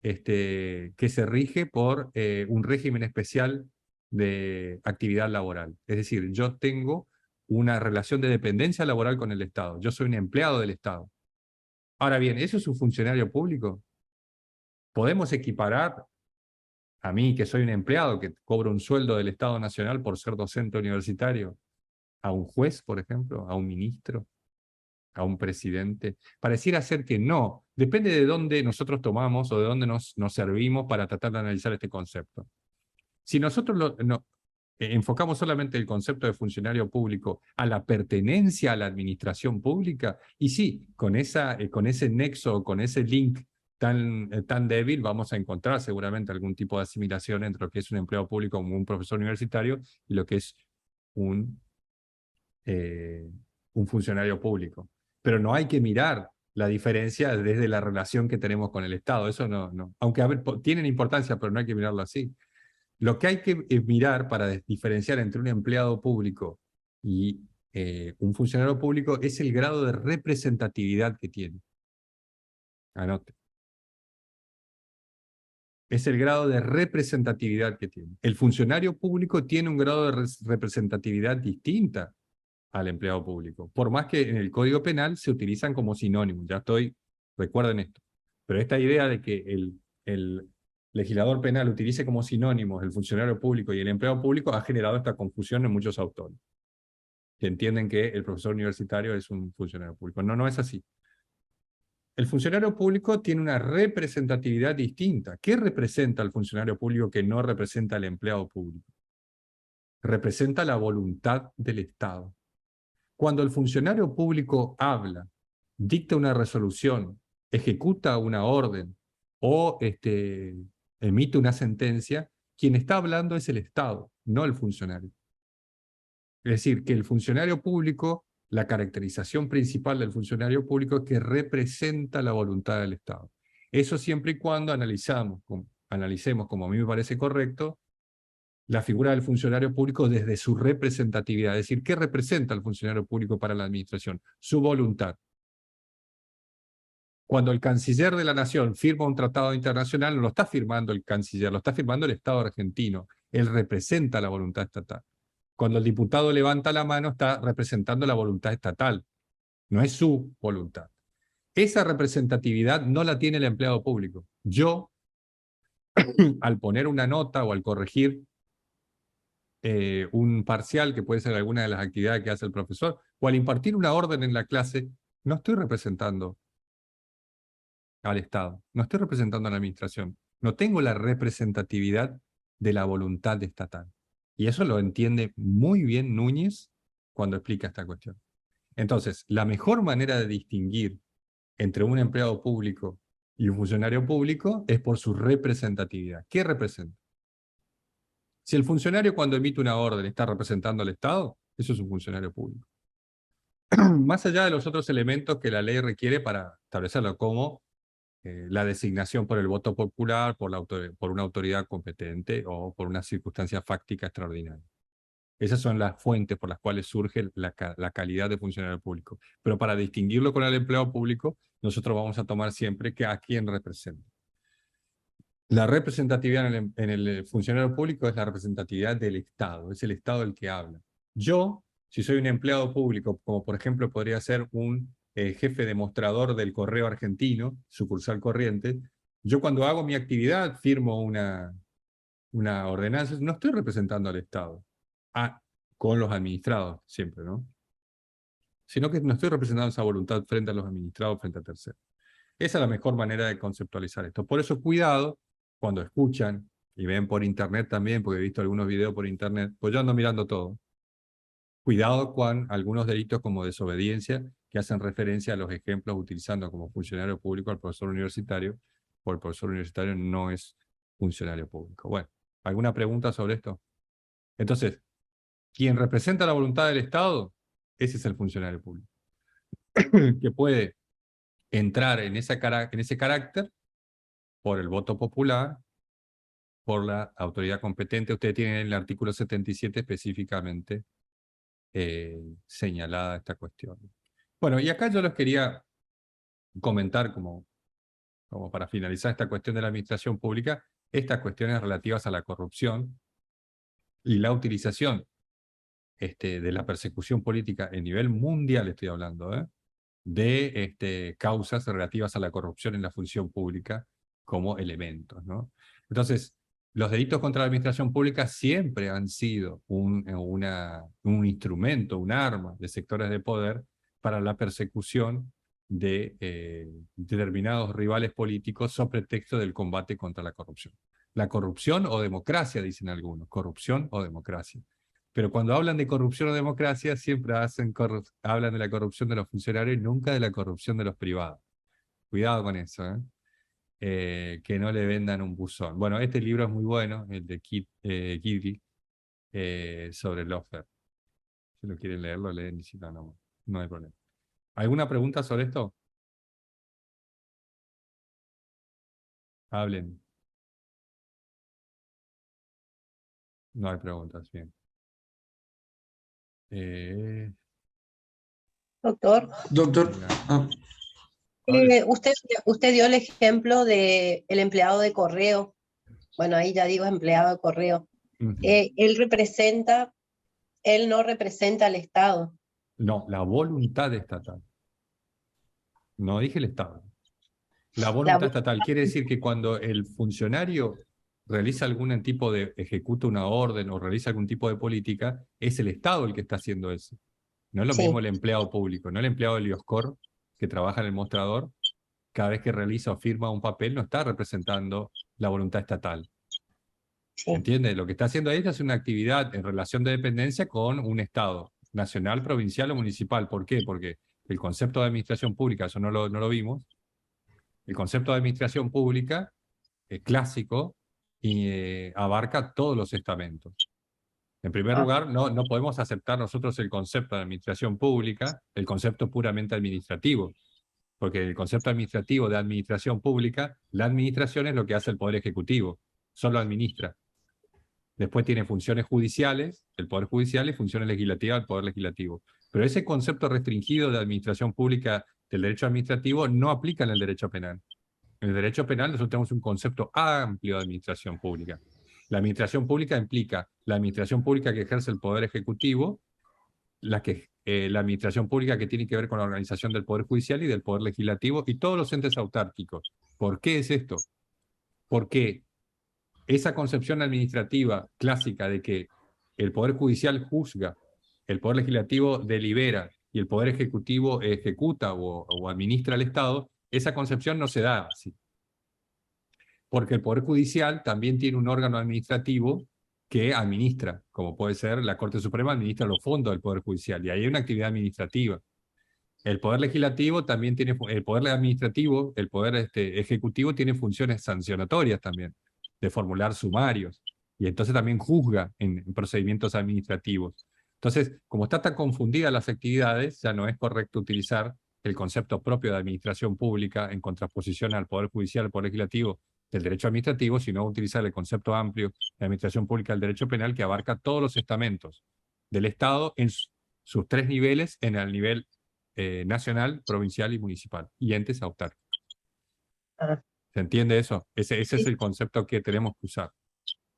que se rige por un régimen especial de actividad laboral. Es decir, yo tengo una relación de dependencia laboral con el Estado. Yo soy un empleado del Estado. Ahora bien, ¿eso es un funcionario público? ¿Podemos equiparar a mí, que soy un empleado, que cobro un sueldo del Estado Nacional por ser docente universitario, a un juez, por ejemplo, a un ministro, a un presidente? Pareciera ser que no. Depende de dónde nosotros tomamos o de dónde nos servimos para tratar de analizar este concepto. Si nosotros enfocamos solamente el concepto de funcionario público a la pertenencia a la administración pública, y sí, con ese nexo, con ese link tan débil, vamos a encontrar seguramente algún tipo de asimilación entre lo que es un empleado público como un profesor universitario y lo que es un, un funcionario público. Pero no hay que mirar la diferencia desde la relación que tenemos con el Estado. Eso no. Aunque tienen importancia, pero no hay que mirarlo así. Lo que hay que mirar para diferenciar entre un empleado público y un funcionario público es el grado de representatividad que tiene. Anote. Es el grado de representatividad que tiene. El funcionario público tiene un grado de representatividad distinta al empleado público, por más que en el Código Penal se utilizan como sinónimos. Recuerden esto. Pero esta idea de que el legislador penal utilice como sinónimos el funcionario público y el empleado público ha generado esta confusión en muchos autores, que entienden que el profesor universitario es un funcionario público. No, no es así. El funcionario público tiene una representatividad distinta. ¿Qué representa el funcionario público que no representa al empleado público? Representa la voluntad del Estado. Cuando el funcionario público habla, dicta una resolución, ejecuta una orden o emite una sentencia, quien está hablando es el Estado, no el funcionario. Es decir, que el funcionario público, la caracterización principal del funcionario público es que representa la voluntad del Estado. Eso siempre y cuando analicemos, como a mí me parece correcto, la figura del funcionario público desde su representatividad. Es decir, ¿qué representa el funcionario público para la administración? Su voluntad. Cuando el canciller de la nación firma un tratado internacional, no lo está firmando el canciller, lo está firmando el Estado argentino. Él representa la voluntad estatal. Cuando el diputado levanta la mano, está representando la voluntad estatal. No es su voluntad. Esa representatividad no la tiene el empleado público. Yo, al poner una nota o al corregir un parcial, que puede ser alguna de las actividades que hace el profesor, o al impartir una orden en la clase, no estoy representando al Estado, no estoy representando a la administración, no tengo la representatividad de la voluntad estatal. Y eso lo entiende muy bien Núñez cuando explica esta cuestión. Entonces, la mejor manera de distinguir entre un empleado público y un funcionario público es por su representatividad. ¿Qué representa? Si el funcionario cuando emite una orden está representando al Estado, eso es un funcionario público. Más allá de los otros elementos que la ley requiere para establecerlo, como la designación por el voto popular, por una autoridad competente o por una circunstancia fáctica extraordinaria. Esas son las fuentes por las cuales surge la calidad de funcionario público. Pero para distinguirlo con el empleado público, nosotros vamos a tomar siempre que a quién representa. La representatividad en el funcionario público es la representatividad del Estado, es el Estado el que habla. Yo Si soy un empleado público, como por ejemplo podría ser un jefe demostrador del Correo Argentino, sucursal Corrientes, yo cuando hago mi actividad firmo una ordenanza, no estoy representando al Estado, ah, con los administrados siempre, ¿no? Sino que no estoy representando esa voluntad frente a los administrados, frente a terceros. Esa es la mejor manera de conceptualizar esto. Por eso cuidado cuando escuchan y ven por internet también, porque he visto algunos videos por internet, pues yo ando mirando todo. Cuidado con algunos delitos como desobediencia, que hacen referencia a los ejemplos utilizando como funcionario público al profesor universitario, porque el profesor universitario no es funcionario público. Bueno, ¿alguna pregunta sobre esto? Entonces, quien representa la voluntad del Estado, ese es el funcionario público, que puede entrar en ese carácter por el voto popular, por la autoridad competente. Ustedes tienen en el artículo 77 específicamente señalada esta cuestión. Bueno, y acá yo les quería comentar, como para finalizar esta cuestión de la administración pública, estas cuestiones relativas a la corrupción y la utilización de la persecución política en nivel mundial, estoy hablando, de causas relativas a la corrupción en la función pública como elementos, ¿no? Entonces, los delitos contra la administración pública siempre han sido un instrumento, un arma de sectores de poder para la persecución de determinados rivales políticos sobre pretexto del combate contra la corrupción. La corrupción o democracia, dicen algunos, corrupción o democracia. Pero cuando hablan de corrupción o democracia, siempre hablan de la corrupción de los funcionarios y nunca de la corrupción de los privados. Cuidado con eso, que no le vendan un buzón. Bueno, este libro es muy bueno, el de Gidley, sobre Loeffler. Si lo quieren leer, lo leen, y si no, no hay problema. ¿Alguna pregunta sobre esto? Hablen. No hay preguntas, bien. Doctor, Doctor, usted dio el ejemplo de el empleado de correo. Bueno, ahí ya digo empleado de correo. Él no representa al Estado. No, la voluntad estatal. No dije el Estado. La voluntad estatal quiere decir que cuando el funcionario realiza algún tipo ejecuta una orden o realiza algún tipo de política, es el Estado el que está haciendo eso. No es lo mismo el empleado público, no el empleado del IOSCOR que trabaja en el mostrador, cada vez que realiza o firma un papel no está representando la voluntad estatal. Sí. ¿Entiende? Lo que está haciendo ahí es una actividad en relación de dependencia con un Estado, nacional, provincial o municipal. ¿Por qué? Porque el concepto de administración pública, eso no lo vimos, el concepto de administración pública clásico y abarca todos los estamentos. En primer lugar, no podemos aceptar nosotros el concepto de administración pública, el concepto puramente administrativo, porque el concepto administrativo de administración pública, la administración es lo que hace el Poder Ejecutivo, solo administra. Después tiene funciones judiciales, el Poder Judicial, y funciones legislativas, el Poder Legislativo. Pero ese concepto restringido de administración pública del derecho administrativo no aplica en el derecho penal. En el derecho penal nosotros tenemos un concepto amplio de administración pública. La administración pública implica la administración pública que ejerce el Poder Ejecutivo, la administración pública que tiene que ver con la organización del Poder Judicial y del Poder Legislativo y todos los entes autárquicos. ¿Por qué es esto? Porque esa concepción administrativa clásica de que el Poder Judicial juzga, el Poder Legislativo delibera y el Poder Ejecutivo ejecuta o administra el Estado, esa concepción no se da así. Porque el Poder Judicial también tiene un órgano administrativo que administra, como puede ser la Corte Suprema, administra los fondos del Poder Judicial, y ahí hay una actividad administrativa. El Poder Legislativo también tiene, el Poder Administrativo, el Poder Ejecutivo tiene funciones sancionatorias también, de formular sumarios, y entonces también juzga en procedimientos administrativos. Entonces, como está tan confundida las actividades, ya no es correcto utilizar el concepto propio de administración pública en contraposición al Poder Judicial, al Poder Legislativo, del derecho administrativo, sino utilizar el concepto amplio de administración pública del derecho penal que abarca todos los estamentos del Estado en sus tres niveles, en el nivel nacional, provincial y municipal, y entes autárquicos. ¿Se entiende eso? Ese es el concepto que tenemos que usar.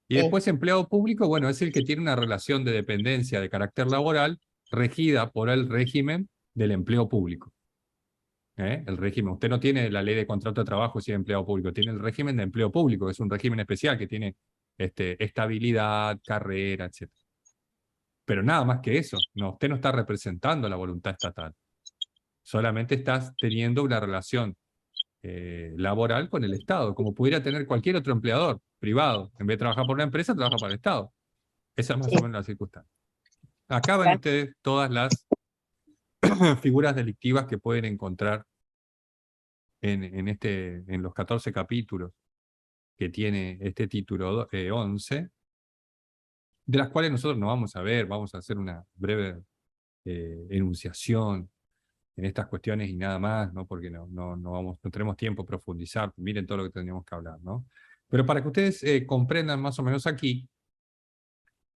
Y después empleado público, bueno, es el que tiene una relación de dependencia de carácter laboral regida por el régimen del empleo público. El régimen, usted no tiene la ley de contrato de trabajo si es empleado público, tiene el régimen de empleo público, que es un régimen especial que tiene estabilidad, carrera, etc. Pero nada más que eso, no, usted no está representando la voluntad estatal, solamente estás teniendo una relación laboral con el Estado, como pudiera tener cualquier otro empleador privado. En vez de trabajar por una empresa, trabaja para el Estado. Esa es más o Sí, menos la circunstancia. Acá ven claro. ustedes todas las figuras delictivas que pueden encontrar en los 14 capítulos que tiene este título 11, de las cuales nosotros no vamos a ver, vamos a hacer una breve enunciación en estas cuestiones y nada más, ¿no? Porque no tenemos tiempo a profundizar, miren todo lo que tendríamos que hablar, ¿no? Pero para que ustedes comprendan más o menos aquí,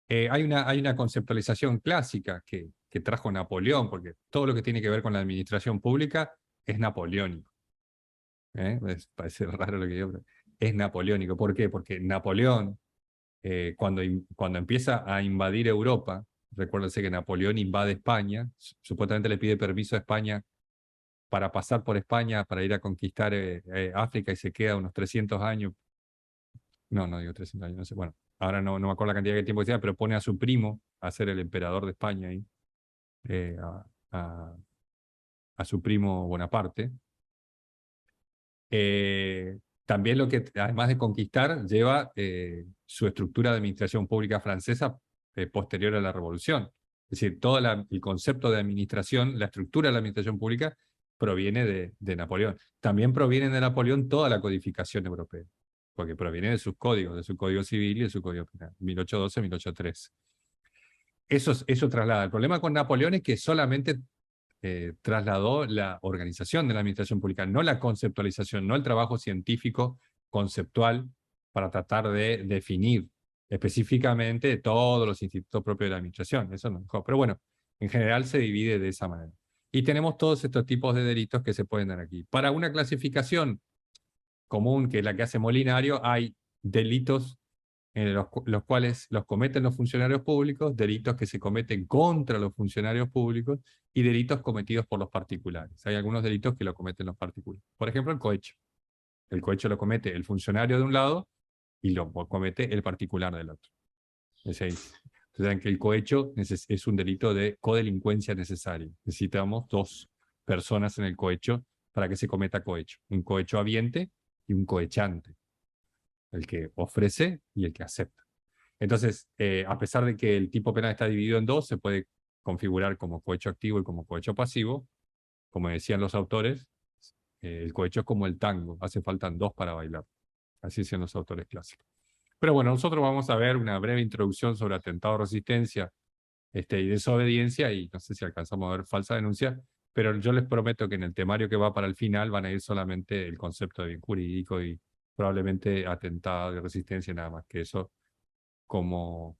hay una conceptualización clásica que trajo Napoleón, porque todo lo que tiene que ver con la administración pública es napoleónico. Parece raro lo que digo, pero es napoleónico. ¿Por qué? Porque Napoleón, cuando empieza a invadir Europa, recuérdense que Napoleón invade España, supuestamente le pide permiso a España para pasar por España, para ir a conquistar África, y se queda unos 300 años. No digo 300 años, no sé, bueno, ahora no me acuerdo la cantidad de tiempo que sea, pero pone a su primo a ser el emperador de España ahí, eh, a, a- a su primo Bonaparte. También lo que, además de conquistar, lleva su estructura de administración pública francesa posterior a la Revolución. Es decir, todo el concepto de administración, la estructura de la administración pública proviene de Napoleón. También proviene de Napoleón toda la codificación europea, porque proviene de sus códigos, de su código civil y de su código penal, 1812, 1813. Eso traslada. El problema con Napoleón es que solamente trasladó la organización de la administración pública, no la conceptualización, no el trabajo científico conceptual para tratar de definir específicamente todos los institutos propios de la administración. Eso no dejó. Pero bueno, en general se divide de esa manera. Y tenemos todos estos tipos de delitos que se pueden dar aquí. Para una clasificación común, que es la que hace Molinario, hay delitos en los cuales los cometen los funcionarios públicos, delitos que se cometen contra los funcionarios públicos y delitos cometidos por los particulares. Hay algunos delitos que lo cometen los particulares. Por ejemplo, el cohecho. El cohecho lo comete el funcionario de un lado y lo comete el particular del otro. Es decir, saben que el cohecho es un delito de codelincuencia necesaria. Necesitamos dos personas en el cohecho para que se cometa cohecho. Un cohecho habiente y un cohechante. El que ofrece y el que acepta. Entonces, a pesar de que el tipo penal está dividido en dos, se puede configurar como cohecho activo y como cohecho pasivo. Como decían los autores, el cohecho es como el tango, hace falta dos para bailar. Así decían los autores clásicos. Pero bueno, nosotros vamos a ver una breve introducción sobre atentado, resistencia y desobediencia, y no sé si alcanzamos a ver falsa denuncia, pero yo les prometo que en el temario que va para el final van a ir solamente el concepto de bien jurídico y probablemente atentado de resistencia, nada más que eso como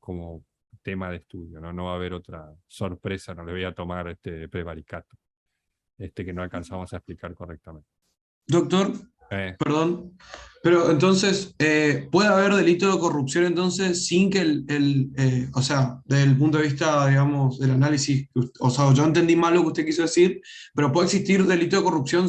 tema de estudio, ¿no? No va a haber otra sorpresa, no le voy a tomar este prevaricato, que no alcanzamos a explicar correctamente. Doctor, perdón, pero entonces, ¿puede haber delito de corrupción entonces sin que o sea, desde el punto de vista, digamos, del análisis, o sea, yo entendí mal lo que usted quiso decir, pero puede existir delito de corrupción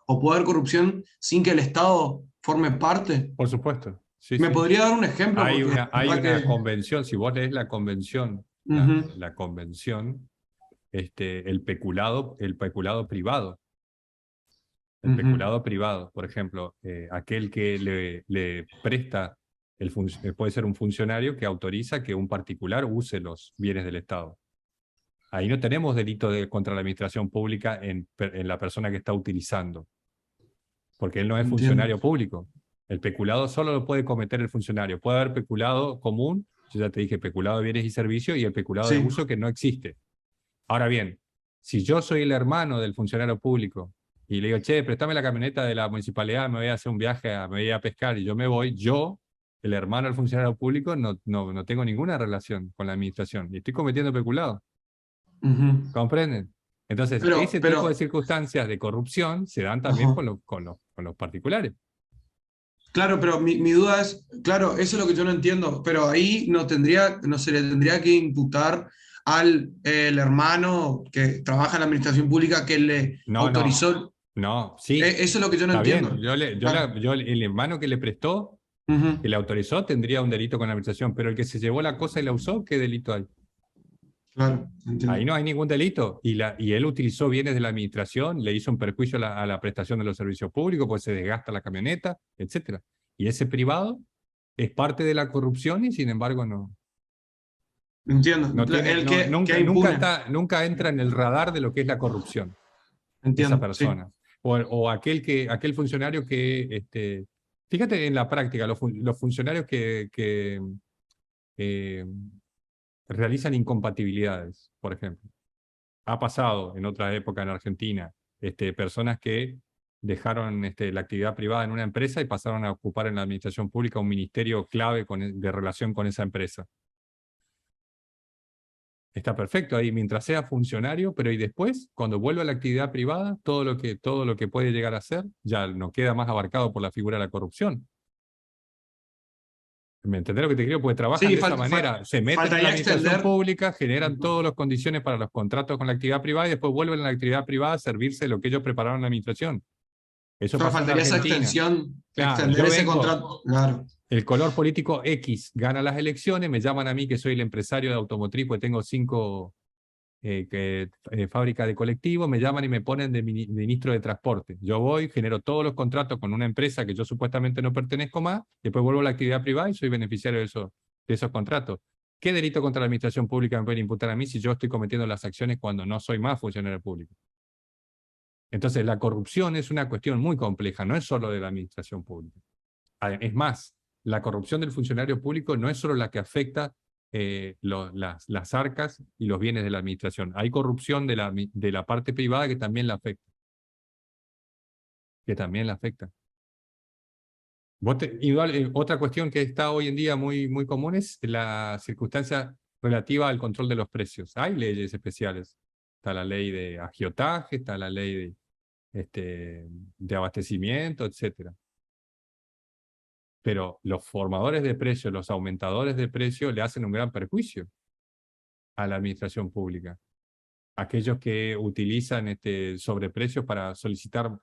o puede haber corrupción sin que el Estado forme parte? Por supuesto. Sí, ¿Me sí. podría dar un ejemplo? Hay Porque una convención, si vos lees la convención, la convención, el peculado privado. El peculado privado, por ejemplo, aquel que le presta, puede ser un funcionario que autoriza que un particular use los bienes del Estado. Ahí no tenemos delito contra la administración pública en la persona que está utilizando, porque él no es funcionario público. El peculado solo lo puede cometer el funcionario. Puede haber peculado común, yo ya te dije peculado de bienes y servicios, y el peculado de uso que no existe. Ahora bien, si yo soy el hermano del funcionario público y le digo, che, préstame la camioneta de la municipalidad, me voy a hacer un viaje, me voy a pescar y yo me voy, yo, el hermano del funcionario público, no tengo ninguna relación con la administración y estoy cometiendo peculado. ¿Comprenden? Entonces, ese tipo de circunstancias de corrupción se dan también con los particulares. Claro, pero mi duda es, claro, eso es lo que yo no entiendo, pero ahí no se le tendría que imputar al el hermano que trabaja en la administración pública que le No, autorizó. no, sí, Eso es lo que yo no está bien. entiendo. Claro. El hermano que le prestó, que Ujú. le autorizó, tendría un delito con la administración, pero el que se llevó la cosa y la usó, ¿qué delito hay? Claro, Ahí entiendo. no hay ningún delito. Y él utilizó bienes de la administración, le hizo un perjuicio a la prestación de los servicios públicos, pues se desgasta la camioneta, etcétera. Y ese privado es parte de la corrupción y sin embargo Entiendo. no tiene, El que impune. nunca entra en el radar de lo que es la corrupción, esa Entiendo, sí. persona. O aquel funcionario que, fíjate en la práctica, los funcionarios que eh, realizan incompatibilidades, por ejemplo. Ha pasado en otra época en Argentina, personas que dejaron la actividad privada en una empresa y pasaron a ocupar en la administración pública un ministerio clave de relación con esa empresa. Está perfecto ahí mientras sea funcionario, pero y después, cuando vuelva a la actividad privada, todo lo que puede llegar a ser ya no queda más abarcado por la figura de la corrupción. ¿Me entendés lo que te quiero? Porque trabajan Sí, de esa manera, se meten en la faltaría administración extender. pública, generan todas las condiciones para los contratos con la actividad privada y después vuelven a la actividad privada a servirse de lo que ellos prepararon en la administración. Eso Claro, pasó en faltaría esa Argentina. extensión, Claro, extender yo ese vengo, contrato. Claro. el color político X gana las elecciones, me llaman a mí que soy el empresario de automotriz, pues tengo 5 fábricas de colectivos, me llaman y me ponen de ministro de transporte. Yo voy, genero todos los contratos con una empresa que yo supuestamente no pertenezco más, después vuelvo a la actividad privada y soy beneficiario de esos contratos. ¿Qué delito contra la administración pública me pueden imputar a mí si yo estoy cometiendo las acciones cuando no soy más funcionario público? Entonces, la corrupción es una cuestión muy compleja, no es solo de la administración pública. Es más, la corrupción del funcionario público no es solo la que afecta las arcas y los bienes de la administración. Hay corrupción de la parte privada que también la afecta. Que también la afecta. Igual, otra cuestión que está hoy en día muy común es la circunstancia relativa al control de los precios. Hay leyes especiales. Está la ley de agiotaje, está la ley de abastecimiento, etcétera. Pero los formadores de precios, los aumentadores de precios le hacen un gran perjuicio a la administración pública. Aquellos que utilizan sobreprecios para solicitar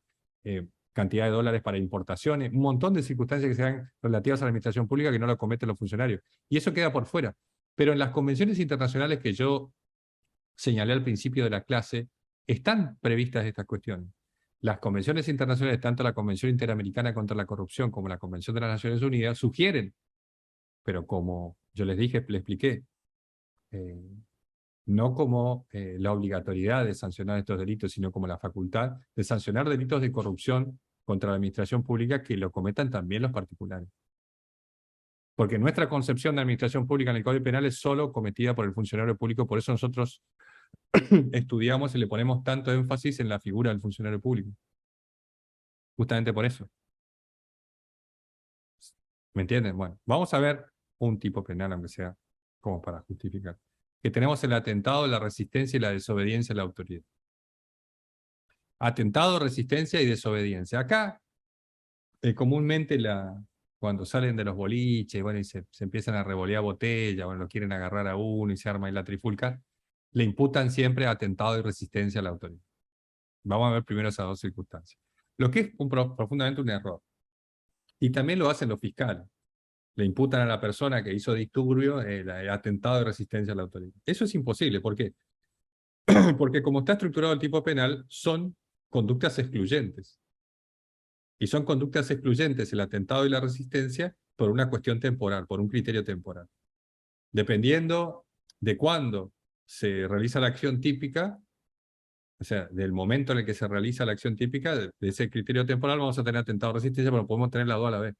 cantidad de dólares para importaciones, un montón de circunstancias que sean relativas a la administración pública que no lo cometen los funcionarios. Y eso queda por fuera. Pero en las convenciones internacionales que yo señalé al principio de la clase, están previstas estas cuestiones. Las convenciones internacionales, tanto la Convención Interamericana contra la Corrupción como la Convención de las Naciones Unidas, sugieren, pero como yo les dije, les expliqué, eh, no como la obligatoriedad de sancionar estos delitos, sino como la facultad de sancionar delitos de corrupción contra la administración pública que lo cometan también los particulares. Porque nuestra concepción de administración pública en el Código Penal es solo cometida por el funcionario público, por eso nosotros estudiamos y le ponemos tanto énfasis en la figura del funcionario público. Justamente por eso. ¿Me entienden? Bueno, vamos a ver un tipo penal, aunque sea como para justificar. Que tenemos el atentado, la resistencia y la desobediencia a la autoridad. Atentado, resistencia y desobediencia. Acá, comúnmente cuando salen de los boliches, bueno, y se empiezan a revolear botellas, bueno, lo quieren agarrar a uno y se arma ahí la trifulca, le imputan siempre atentado y resistencia a la autoridad. Vamos a ver primero esas dos circunstancias. Lo que es profundamente un error. Y también lo hacen los fiscales. Le imputan a la persona que hizo disturbio el atentado de resistencia a la autoridad. Eso es imposible. ¿Por qué? Porque como está estructurado el tipo penal, son conductas excluyentes. Y son conductas excluyentes el atentado y la resistencia por una cuestión temporal, por un criterio temporal. Dependiendo de cuándo se realiza la acción típica, o sea, del momento en el que se realiza la acción típica, de ese criterio temporal, vamos a tener atentado o resistencia, pero podemos tener las dos a la vez.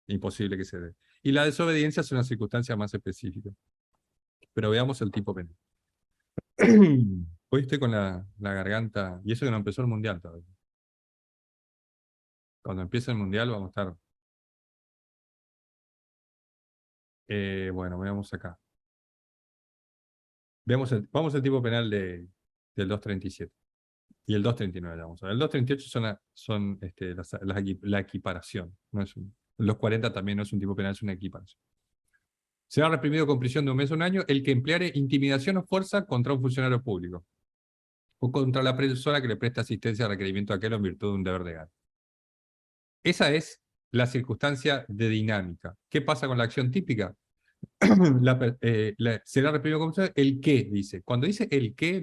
Imposible que se dé. Y la desobediencia es una circunstancia más específica. Pero veamos el tipo penal. Hoy estoy con la garganta, y eso que no empezó el mundial todavía. Cuando empiece el mundial vamos a estar. Bueno, veamos acá. Vamos al tipo penal del 237. Y el 239, vamos a ver. El 238 son la equiparación. No es los 40 también no es un tipo penal, es una equiparación. será reprimido con prisión de 1 mes a 1 año el que empleare intimidación o fuerza contra un funcionario público o contra la persona que le presta asistencia al requerimiento de aquel en virtud de un deber legal. Esa es la circunstancia de dinámica. ¿Qué pasa con la acción típica? Será reprimido con el qué, dice. Cuando dice el qué,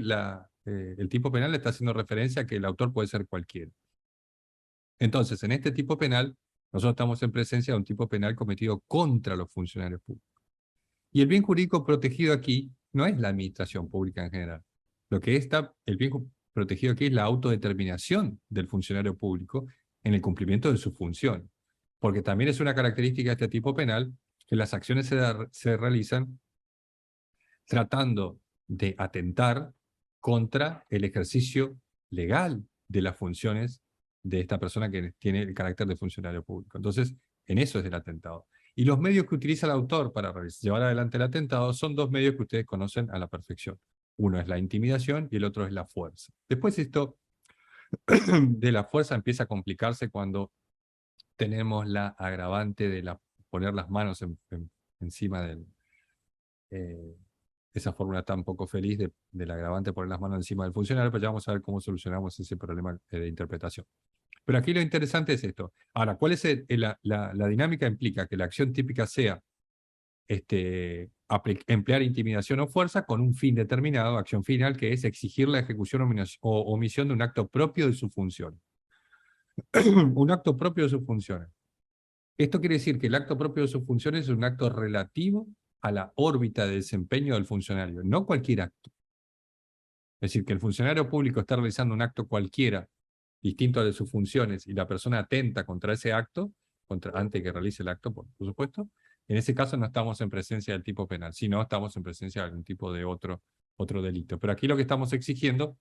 el tipo penal le está haciendo referencia a que el autor puede ser cualquiera. Entonces, en este tipo penal, nosotros estamos en presencia de un tipo penal cometido contra los funcionarios públicos. Y el bien jurídico protegido aquí no es la administración pública en general. Lo que está, el bien protegido aquí es la autodeterminación del funcionario público en el cumplimiento de su función. Porque también es una característica de este tipo penal que las acciones se realizan tratando de atentar contra el ejercicio legal de las funciones de esta persona que tiene el carácter de funcionario público. Entonces, en eso es el atentado. Y los medios que utiliza el autor para llevar adelante el atentado son 2 medios que ustedes conocen a la perfección. Uno es la intimidación y el otro es la fuerza. Después esto de la fuerza empieza a complicarse cuando tenemos la agravante de poner las manos encima del... esa fórmula tan poco feliz del agravante poner las manos encima del funcionario, pero ya vamos a ver cómo solucionamos ese problema de interpretación. Pero aquí lo interesante es esto. Ahora, ¿cuál es la dinámica? Implica que la acción típica sea emplear intimidación o fuerza con un fin determinado, acción final, que es exigir la ejecución o omisión de un acto propio de sus funciones. Un acto propio de sus funciones. Esto quiere decir que el acto propio de sus funciones es un acto relativo a la órbita de desempeño del funcionario, no cualquier acto. Es decir, que el funcionario público está realizando un acto cualquiera, distinto de sus funciones, y la persona atenta contra ese acto, antes que realice el acto, por supuesto, en ese caso no estamos en presencia del tipo penal, sino estamos en presencia de algún tipo de otro delito. Pero aquí lo que estamos exigiendo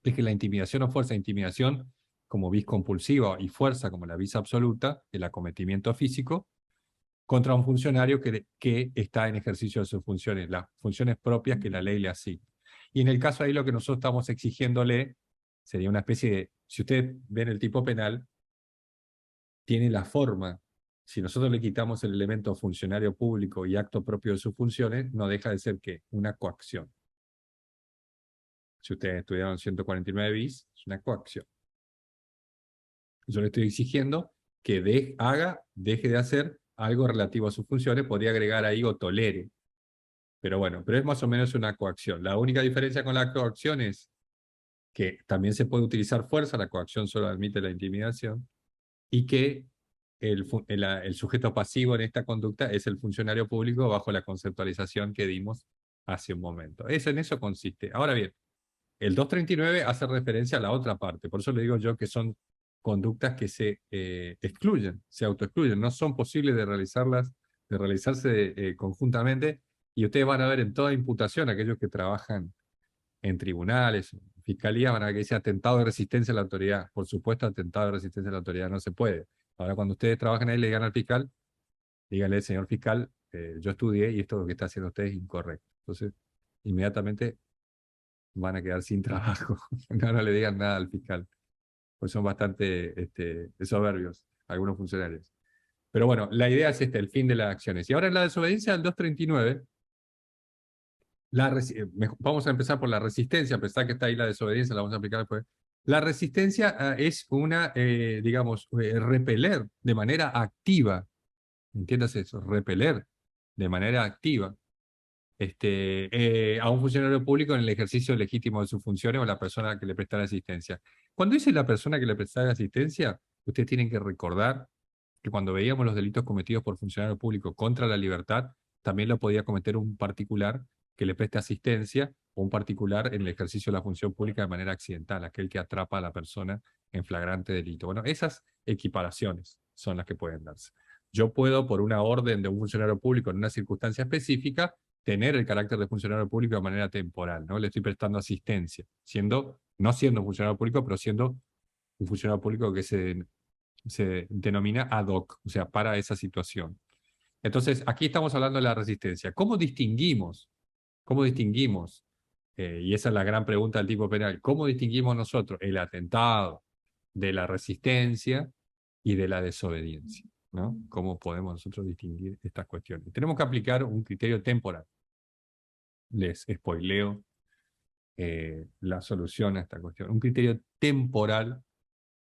es que la intimidación o fuerza de intimidación, como vis compulsiva, y fuerza como la vis absoluta, el acometimiento físico, contra un funcionario que está en ejercicio de sus funciones, las funciones propias que la ley le asigna. Y en el caso ahí lo que nosotros estamos exigiéndole sería una especie de, si ustedes ven el tipo penal, tiene la forma, si nosotros le quitamos el elemento funcionario público y acto propio de sus funciones, no deja de ser ¿qué? Una coacción. Si ustedes estudiaron 149 bis, es una coacción. Yo le estoy exigiendo que deje de hacer algo relativo a sus funciones, podría agregar ahí o tolere. Pero bueno, pero es más o menos una coacción. La única diferencia con la coacción es que también se puede utilizar fuerza, la coacción solo admite la intimidación, y que el sujeto pasivo en esta conducta es el funcionario público bajo la conceptualización que dimos hace un momento. En eso consiste. Ahora bien, el 239 hace referencia a la otra parte, por eso le digo yo que son conductas que se excluyen, se autoexcluyen, no son posibles de realizarse conjuntamente, y ustedes van a ver en toda imputación, aquellos que trabajan en tribunales, fiscalía, van a ver que dice atentado de resistencia a la autoridad. Por supuesto, atentado de resistencia a la autoridad no se puede. Ahora, cuando ustedes trabajan ahí, le digan al fiscal, díganle, señor fiscal, yo estudié y esto lo que está haciendo usted es incorrecto. Entonces, inmediatamente van a quedar sin trabajo. No le digan nada al fiscal, pues son bastante soberbios algunos funcionarios. Pero bueno, la idea es el fin de las acciones. Y ahora en la desobediencia del 239, vamos a empezar por la resistencia, a pesar que está ahí la desobediencia, la vamos a aplicar después. La resistencia es digamos, repeler de manera activa, entiéndase eso, repeler de manera activa a un funcionario público en el ejercicio legítimo de sus funciones o la persona que le presta asistencia. Cuando dice la persona que le presta asistencia, ustedes tienen que recordar que cuando veíamos los delitos cometidos por funcionario público contra la libertad, también lo podía cometer un particular que le preste asistencia o un particular en el ejercicio de la función pública de manera accidental, aquel que atrapa a la persona en flagrante delito. Bueno, esas equiparaciones son las que pueden darse. Yo puedo, por una orden de un funcionario público en una circunstancia específica, tener el carácter de funcionario público de manera temporal, ¿no? Le estoy prestando asistencia, no siendo un funcionario público, pero siendo un funcionario público que se denomina ad hoc, o sea, para esa situación. Entonces, aquí estamos hablando de la resistencia. ¿Cómo distinguimos? Y esa es la gran pregunta del tipo penal, ¿cómo distinguimos nosotros el atentado de la resistencia y de la desobediencia? ¿no? ¿Cómo podemos nosotros distinguir estas cuestiones? Tenemos que aplicar un criterio temporal. Les spoileo la solución a esta cuestión. Un criterio temporal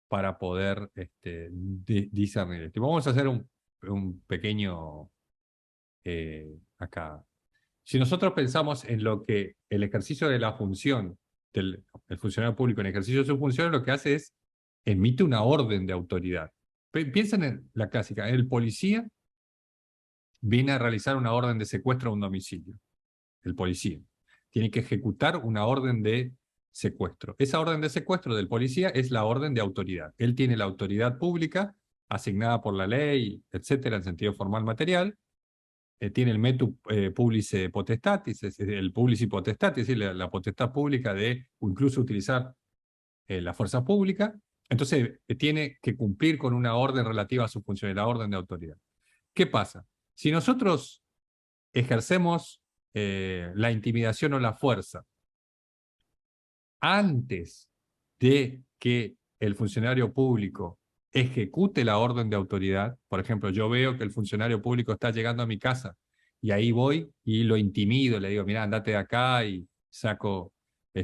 para poder discernir esto. Vamos a hacer un pequeño acá. Si nosotros pensamos en lo que el ejercicio de la función del el funcionario público en ejercicio de su función, lo que hace es emite una orden de autoridad. Piensen en la clásica, el policía viene a realizar una orden de secuestro a un domicilio. El policía tiene que ejecutar una orden de secuestro. Esa orden de secuestro del policía es la orden de autoridad. Él tiene la autoridad pública asignada por la ley, etcétera, en sentido formal material. Tiene el metu publice potestatis, el publici potestatis, es decir, la potestad pública de incluso utilizar la fuerza pública. Entonces tiene que cumplir con una orden relativa a su función, la orden de autoridad. ¿Qué pasa? Si nosotros ejercemos la intimidación o la fuerza antes de que el funcionario público ejecute la orden de autoridad, por ejemplo, yo veo que el funcionario público está llegando a mi casa y ahí voy y lo intimido, le digo, mira, andate de acá y saco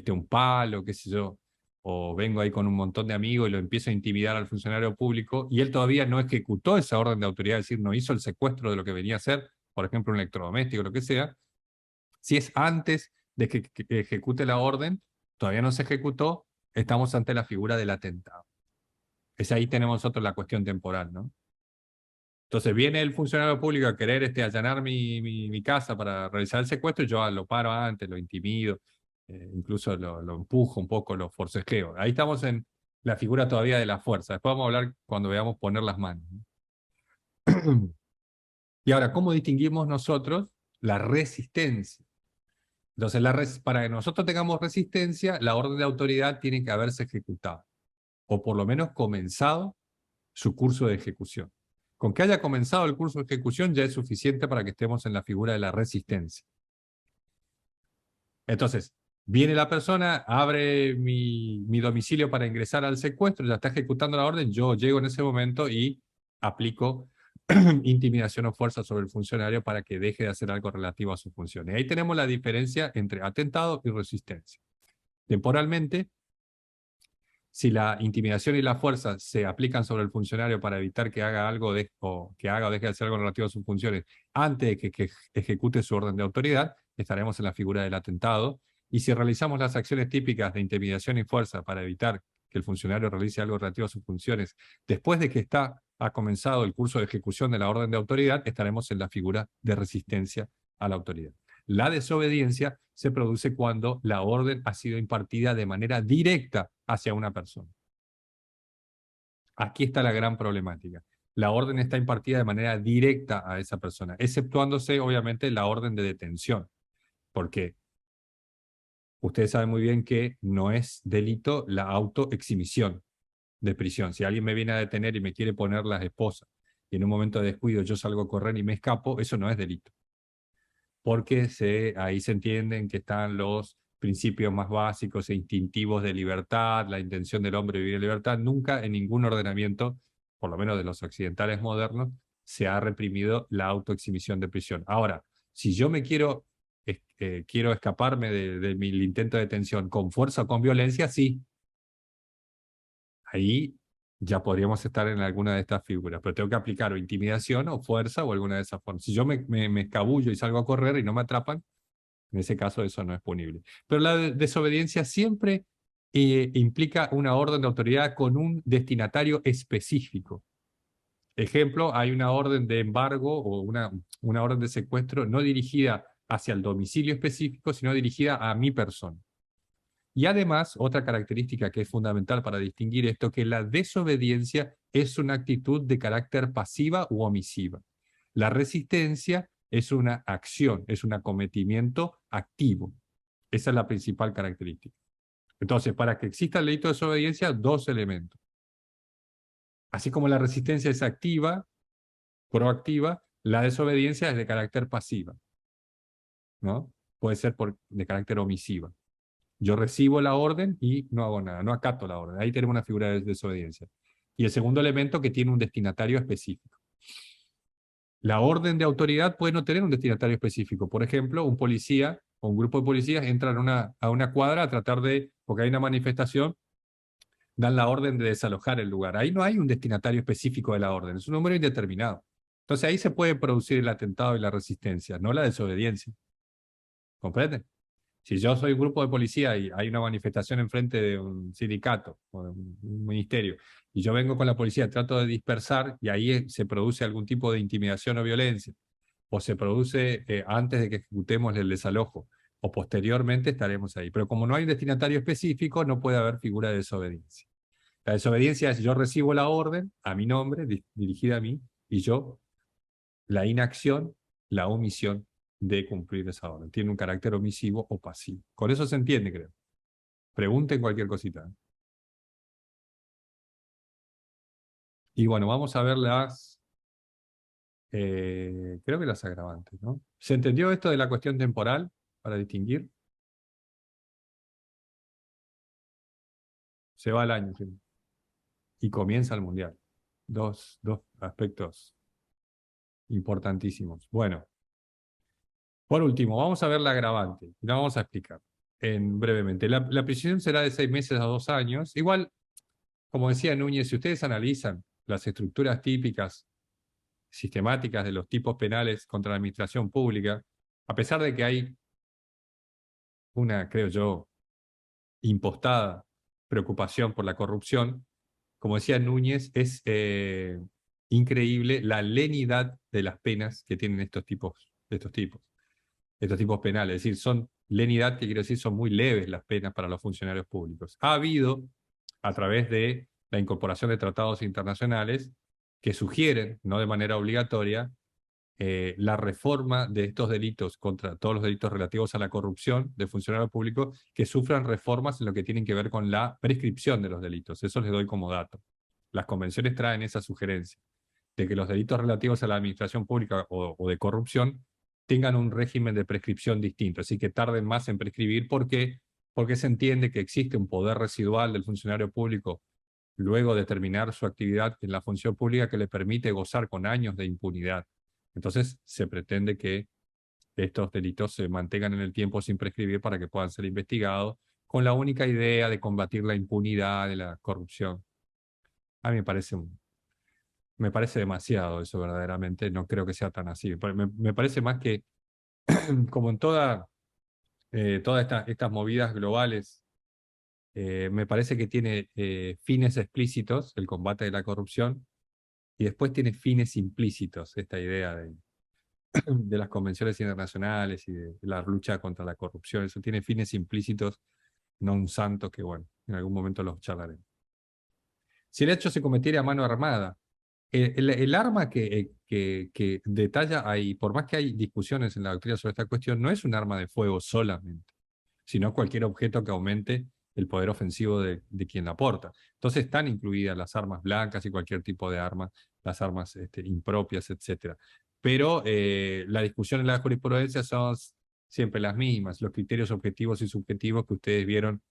un palo, qué sé yo, o vengo ahí con un montón de amigos y lo empiezo a intimidar al funcionario público y él todavía no ejecutó esa orden de autoridad, es decir, no hizo el secuestro de lo que venía a hacer, por ejemplo, un electrodoméstico, lo que sea. Si es antes de que ejecute la orden, todavía no se ejecutó, estamos ante la figura del atentado. Es ahí tenemos nosotros la cuestión temporal, ¿no? Entonces viene el funcionario público a querer allanar mi casa para realizar el secuestro y yo lo paro antes, lo intimido, incluso lo empujo un poco, lo forcejeo. Ahí estamos en la figura todavía de la fuerza. Después vamos a hablar cuando veamos poner las manos, ¿no? Y ahora, ¿cómo distinguimos nosotros la resistencia? Entonces, para que nosotros tengamos resistencia, la orden de autoridad tiene que haberse ejecutado, o por lo menos comenzado su curso de ejecución. Con que haya comenzado el curso de ejecución ya es suficiente para que estemos en la figura de la resistencia. Entonces, viene la persona, abre mi domicilio para ingresar al secuestro, ya está ejecutando la orden, yo llego en ese momento y aplico intimidación o fuerza sobre el funcionario para que deje de hacer algo relativo a sus funciones. Ahí tenemos la diferencia entre atentado y resistencia. Temporalmente, si la intimidación y la fuerza se aplican sobre el funcionario para evitar que haga algo o deje de hacer algo relativo a sus funciones antes de que ejecute su orden de autoridad, estaremos en la figura del atentado. Y si realizamos las acciones típicas de intimidación y fuerza para evitar que el funcionario realice algo relativo a sus funciones después de que ha comenzado el curso de ejecución de la orden de autoridad, estaremos en la figura de resistencia a la autoridad. La desobediencia se produce cuando la orden ha sido impartida de manera directa hacia una persona. Aquí está la gran problemática. La orden está impartida de manera directa a esa persona, exceptuándose obviamente la orden de detención, porque ustedes saben muy bien que no es delito la autoexhibición de prisión. Si alguien me viene a detener y me quiere poner las esposas y en un momento de descuido yo salgo a correr y me escapo, eso no es delito. Porque ahí se entienden que están los principios más básicos e instintivos de libertad, la intención del hombre de vivir en libertad. Nunca en ningún ordenamiento, por lo menos de los occidentales modernos, se ha reprimido la autoexhibición de prisión. Ahora, si yo me quiero escaparme de mi intento de detención con fuerza o con violencia, sí. Ahí ya podríamos estar en alguna de estas figuras, pero tengo que aplicar o intimidación o fuerza o alguna de esas formas. Si yo me escabullo y salgo a correr y no me atrapan, en ese caso eso no es punible. Pero la desobediencia siempre implica una orden de autoridad con un destinatario específico. Ejemplo, hay una orden de embargo o una orden de secuestro no dirigida hacia el domicilio específico, sino dirigida a mi persona. Y además, otra característica que es fundamental para distinguir esto, que la desobediencia es una actitud de carácter pasiva u omisiva. La resistencia es una acción, es un acometimiento activo. Esa es la principal característica. Entonces, para que exista el delito de desobediencia, dos elementos. Así como la resistencia es activa, proactiva, la desobediencia es de carácter pasiva, ¿no? Puede ser de carácter omisiva. Yo recibo la orden y no hago nada, no acato la orden. Ahí tenemos una figura de desobediencia. Y el segundo elemento que tiene un destinatario específico. La orden de autoridad puede no tener un destinatario específico. Por ejemplo, un policía o un grupo de policías entran a una cuadra a tratar de, porque hay una manifestación, dan la orden de desalojar el lugar. Ahí no hay un destinatario específico de la orden, es un número indeterminado. Entonces ahí se puede producir el atentado y la resistencia, no la desobediencia. ¿Comprenden? Si yo soy un grupo de policía y hay una manifestación enfrente de un sindicato o de un ministerio, y yo vengo con la policía, trato de dispersar, y ahí se produce algún tipo de intimidación o violencia, o se produce antes de que ejecutemos el desalojo, o posteriormente estaremos ahí. Pero como no hay un destinatario específico, no puede haber figura de desobediencia. La desobediencia es yo recibo la orden a mi nombre, dirigida a mí, y yo, la inacción, la omisión de cumplir esa orden. Tiene un carácter omisivo o pasivo. Con eso se entiende, creo. Pregunten cualquier cosita. Y bueno, vamos a ver creo que las agravantes, ¿no? ¿Se entendió esto de la cuestión temporal para distinguir? Se va el año, ¿sí? Y comienza el mundial. Dos aspectos importantísimos. Bueno, por último, vamos a ver la agravante. Y la vamos a explicar brevemente. La prisión será de 6 meses a 2 años. Igual, como decía Núñez, si ustedes analizan las estructuras típicas, sistemáticas de los tipos penales contra la administración pública, a pesar de que hay una, creo yo, impostada preocupación por la corrupción, como decía Núñez, es increíble la lenidad de las penas que tienen estos tipos penales. Es decir, son lenidad, que quiero decir, son muy leves las penas para los funcionarios públicos. Ha habido, a través de la incorporación de tratados internacionales, que sugieren, no de manera obligatoria, la reforma de estos delitos contra todos los delitos relativos a la corrupción de funcionarios públicos, que sufran reformas en lo que tienen que ver con la prescripción de los delitos. Eso les doy como dato. Las convenciones traen esa sugerencia de que los delitos relativos a la administración pública o de corrupción tengan un régimen de prescripción distinto, así que tarden más en prescribir. ¿Por qué? Porque se entiende que existe un poder residual del funcionario público luego de terminar su actividad en la función pública que le permite gozar con años de impunidad. Entonces se pretende que estos delitos se mantengan en el tiempo sin prescribir para que puedan ser investigados, con la única idea de combatir la impunidad de la corrupción. A mí me parece demasiado eso verdaderamente, no creo que sea tan así. Me parece más que, como en todas estas movidas globales, me parece que tiene fines explícitos, el combate de la corrupción, y después tiene fines implícitos, esta idea de las convenciones internacionales y de la lucha contra la corrupción. Eso tiene fines implícitos, non santos, que bueno, en algún momento los charlaremos. Si el hecho se cometiera a mano armada, el arma que detalla ahí, por más que hay discusiones en la doctrina sobre esta cuestión, no es un arma de fuego solamente, sino cualquier objeto que aumente el poder ofensivo de quien la porta. Entonces están incluidas las armas blancas y cualquier tipo de armas, las armas impropias, etc. Pero la discusión en la jurisprudencia son siempre las mismas, los criterios objetivos y subjetivos que ustedes vieron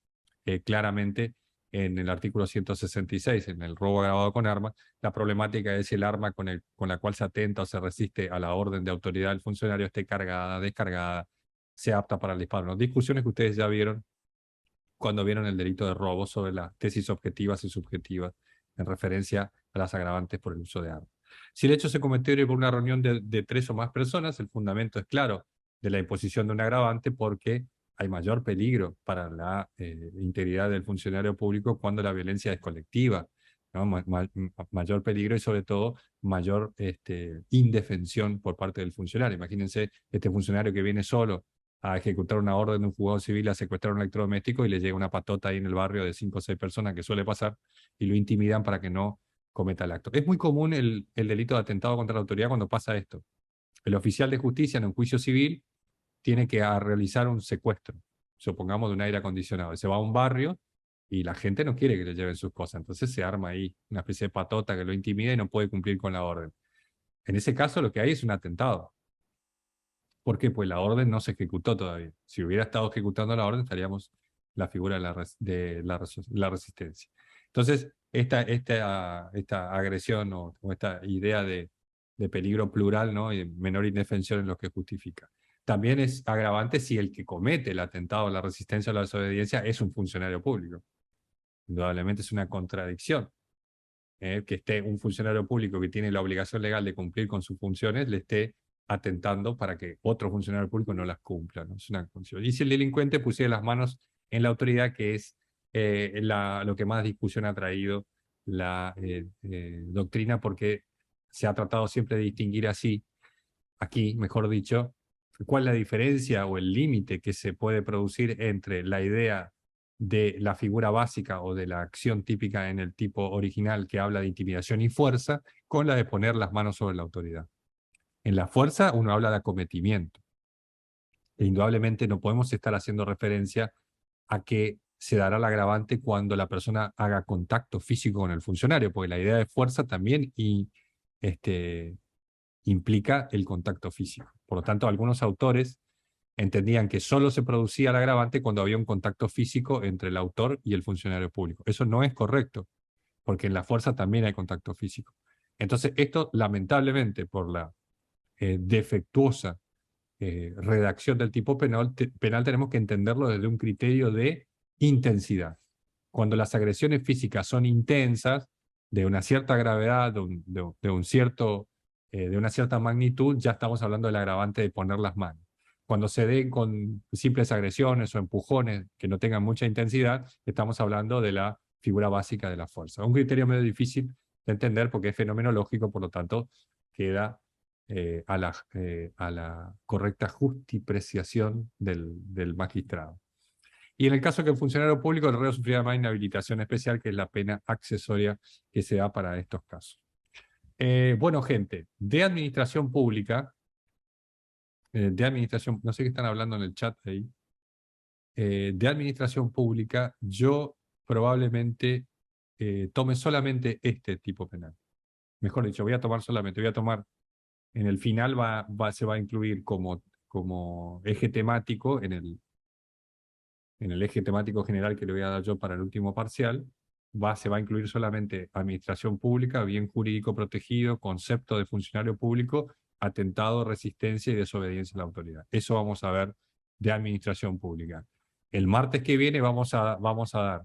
claramente en el artículo 166, en el robo agravado con arma. La problemática es si el arma con la cual se atenta o se resiste a la orden de autoridad del funcionario esté cargada, descargada, sea apta para el disparo. ¿No? Discusiones que ustedes ya vieron cuando vieron el delito de robo sobre las tesis objetivas y subjetivas en referencia a las agravantes por el uso de armas. Si el hecho se cometiera por una reunión de 3 o más personas, el fundamento es claro de la imposición de un agravante, porque hay mayor peligro para la integridad del funcionario público cuando la violencia es colectiva, ¿no? Mayor peligro y sobre todo mayor indefensión por parte del funcionario. Imagínense este funcionario que viene solo a ejecutar una orden de un juzgado civil a secuestrar un electrodoméstico y le llega una patota ahí en el barrio de 5 o 6 personas, que suele pasar, y lo intimidan para que no cometa el acto. Es muy común el delito de atentado contra la autoridad cuando pasa esto. El oficial de justicia en un juicio civil tiene que realizar un secuestro, supongamos de un aire acondicionado. Se va a un barrio y la gente no quiere que le lleven sus cosas, entonces se arma ahí una especie de patota que lo intimida y no puede cumplir con la orden. En ese caso lo que hay es un atentado. ¿Por qué? Pues la orden no se ejecutó todavía. Si hubiera estado ejecutando la orden, estaríamos la figura de la resistencia. Entonces, esta agresión o esta idea de de peligro plural, ¿no? Y menor indefensión en lo que justifica. También es agravante si el que comete el atentado a la resistencia o la desobediencia es un funcionario público. Indudablemente es una contradicción. Que esté un funcionario público que tiene la obligación legal de cumplir con sus funciones, le esté atentando para que otro funcionario público no las cumpla, ¿no? Es una condición. Y si el delincuente pusiera las manos en la autoridad, que es lo que más discusión ha traído la doctrina, porque se ha tratado siempre de distinguir así, aquí, mejor dicho, cuál es la diferencia o el límite que se puede producir entre la idea de la figura básica o de la acción típica en el tipo original que habla de intimidación y fuerza, con la de poner las manos sobre la autoridad. En la fuerza uno habla de acometimiento. E indudablemente no podemos estar haciendo referencia a que se dará el agravante cuando la persona haga contacto físico con el funcionario, porque la idea de fuerza también implica el contacto físico. Por lo tanto, algunos autores entendían que solo se producía el agravante cuando había un contacto físico entre el autor y el funcionario público. Eso no es correcto, porque en la fuerza también hay contacto físico. Entonces, esto, lamentablemente, por la defectuosa redacción del tipo penal, tenemos que entenderlo desde un criterio de intensidad. Cuando las agresiones físicas son intensas, de una cierta gravedad, de una cierta magnitud, ya estamos hablando del agravante de poner las manos. Cuando se den con simples agresiones o empujones que no tengan mucha intensidad, estamos hablando de la figura básica de la fuerza. Un criterio medio difícil de entender porque es fenomenológico, por lo tanto, queda a la correcta justipreciación del magistrado. Y en el caso que el funcionario público, el reo sufrirá una inhabilitación especial, que es la pena accesoria que se da para estos casos. Bueno, gente, de administración pública, no sé qué están hablando en el chat ahí, de administración pública, yo probablemente tome solamente este tipo penal. Mejor dicho, voy a tomar en el final se va a incluir como eje temático, en el eje temático general que le voy a dar yo para el último parcial, se va a incluir solamente administración pública, bien jurídico protegido, concepto de funcionario público, atentado, resistencia y desobediencia a la autoridad. Eso vamos a ver de administración pública. El martes que viene vamos a dar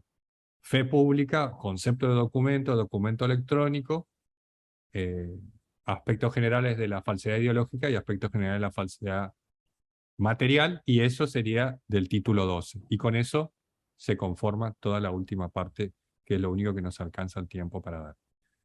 fe pública, concepto de documento electrónico, aspectos generales de la falsedad ideológica y aspectos generales de la falsedad material, y eso sería del título 12. Y con eso se conforma toda la última parte, que es lo único que nos alcanza el tiempo para dar.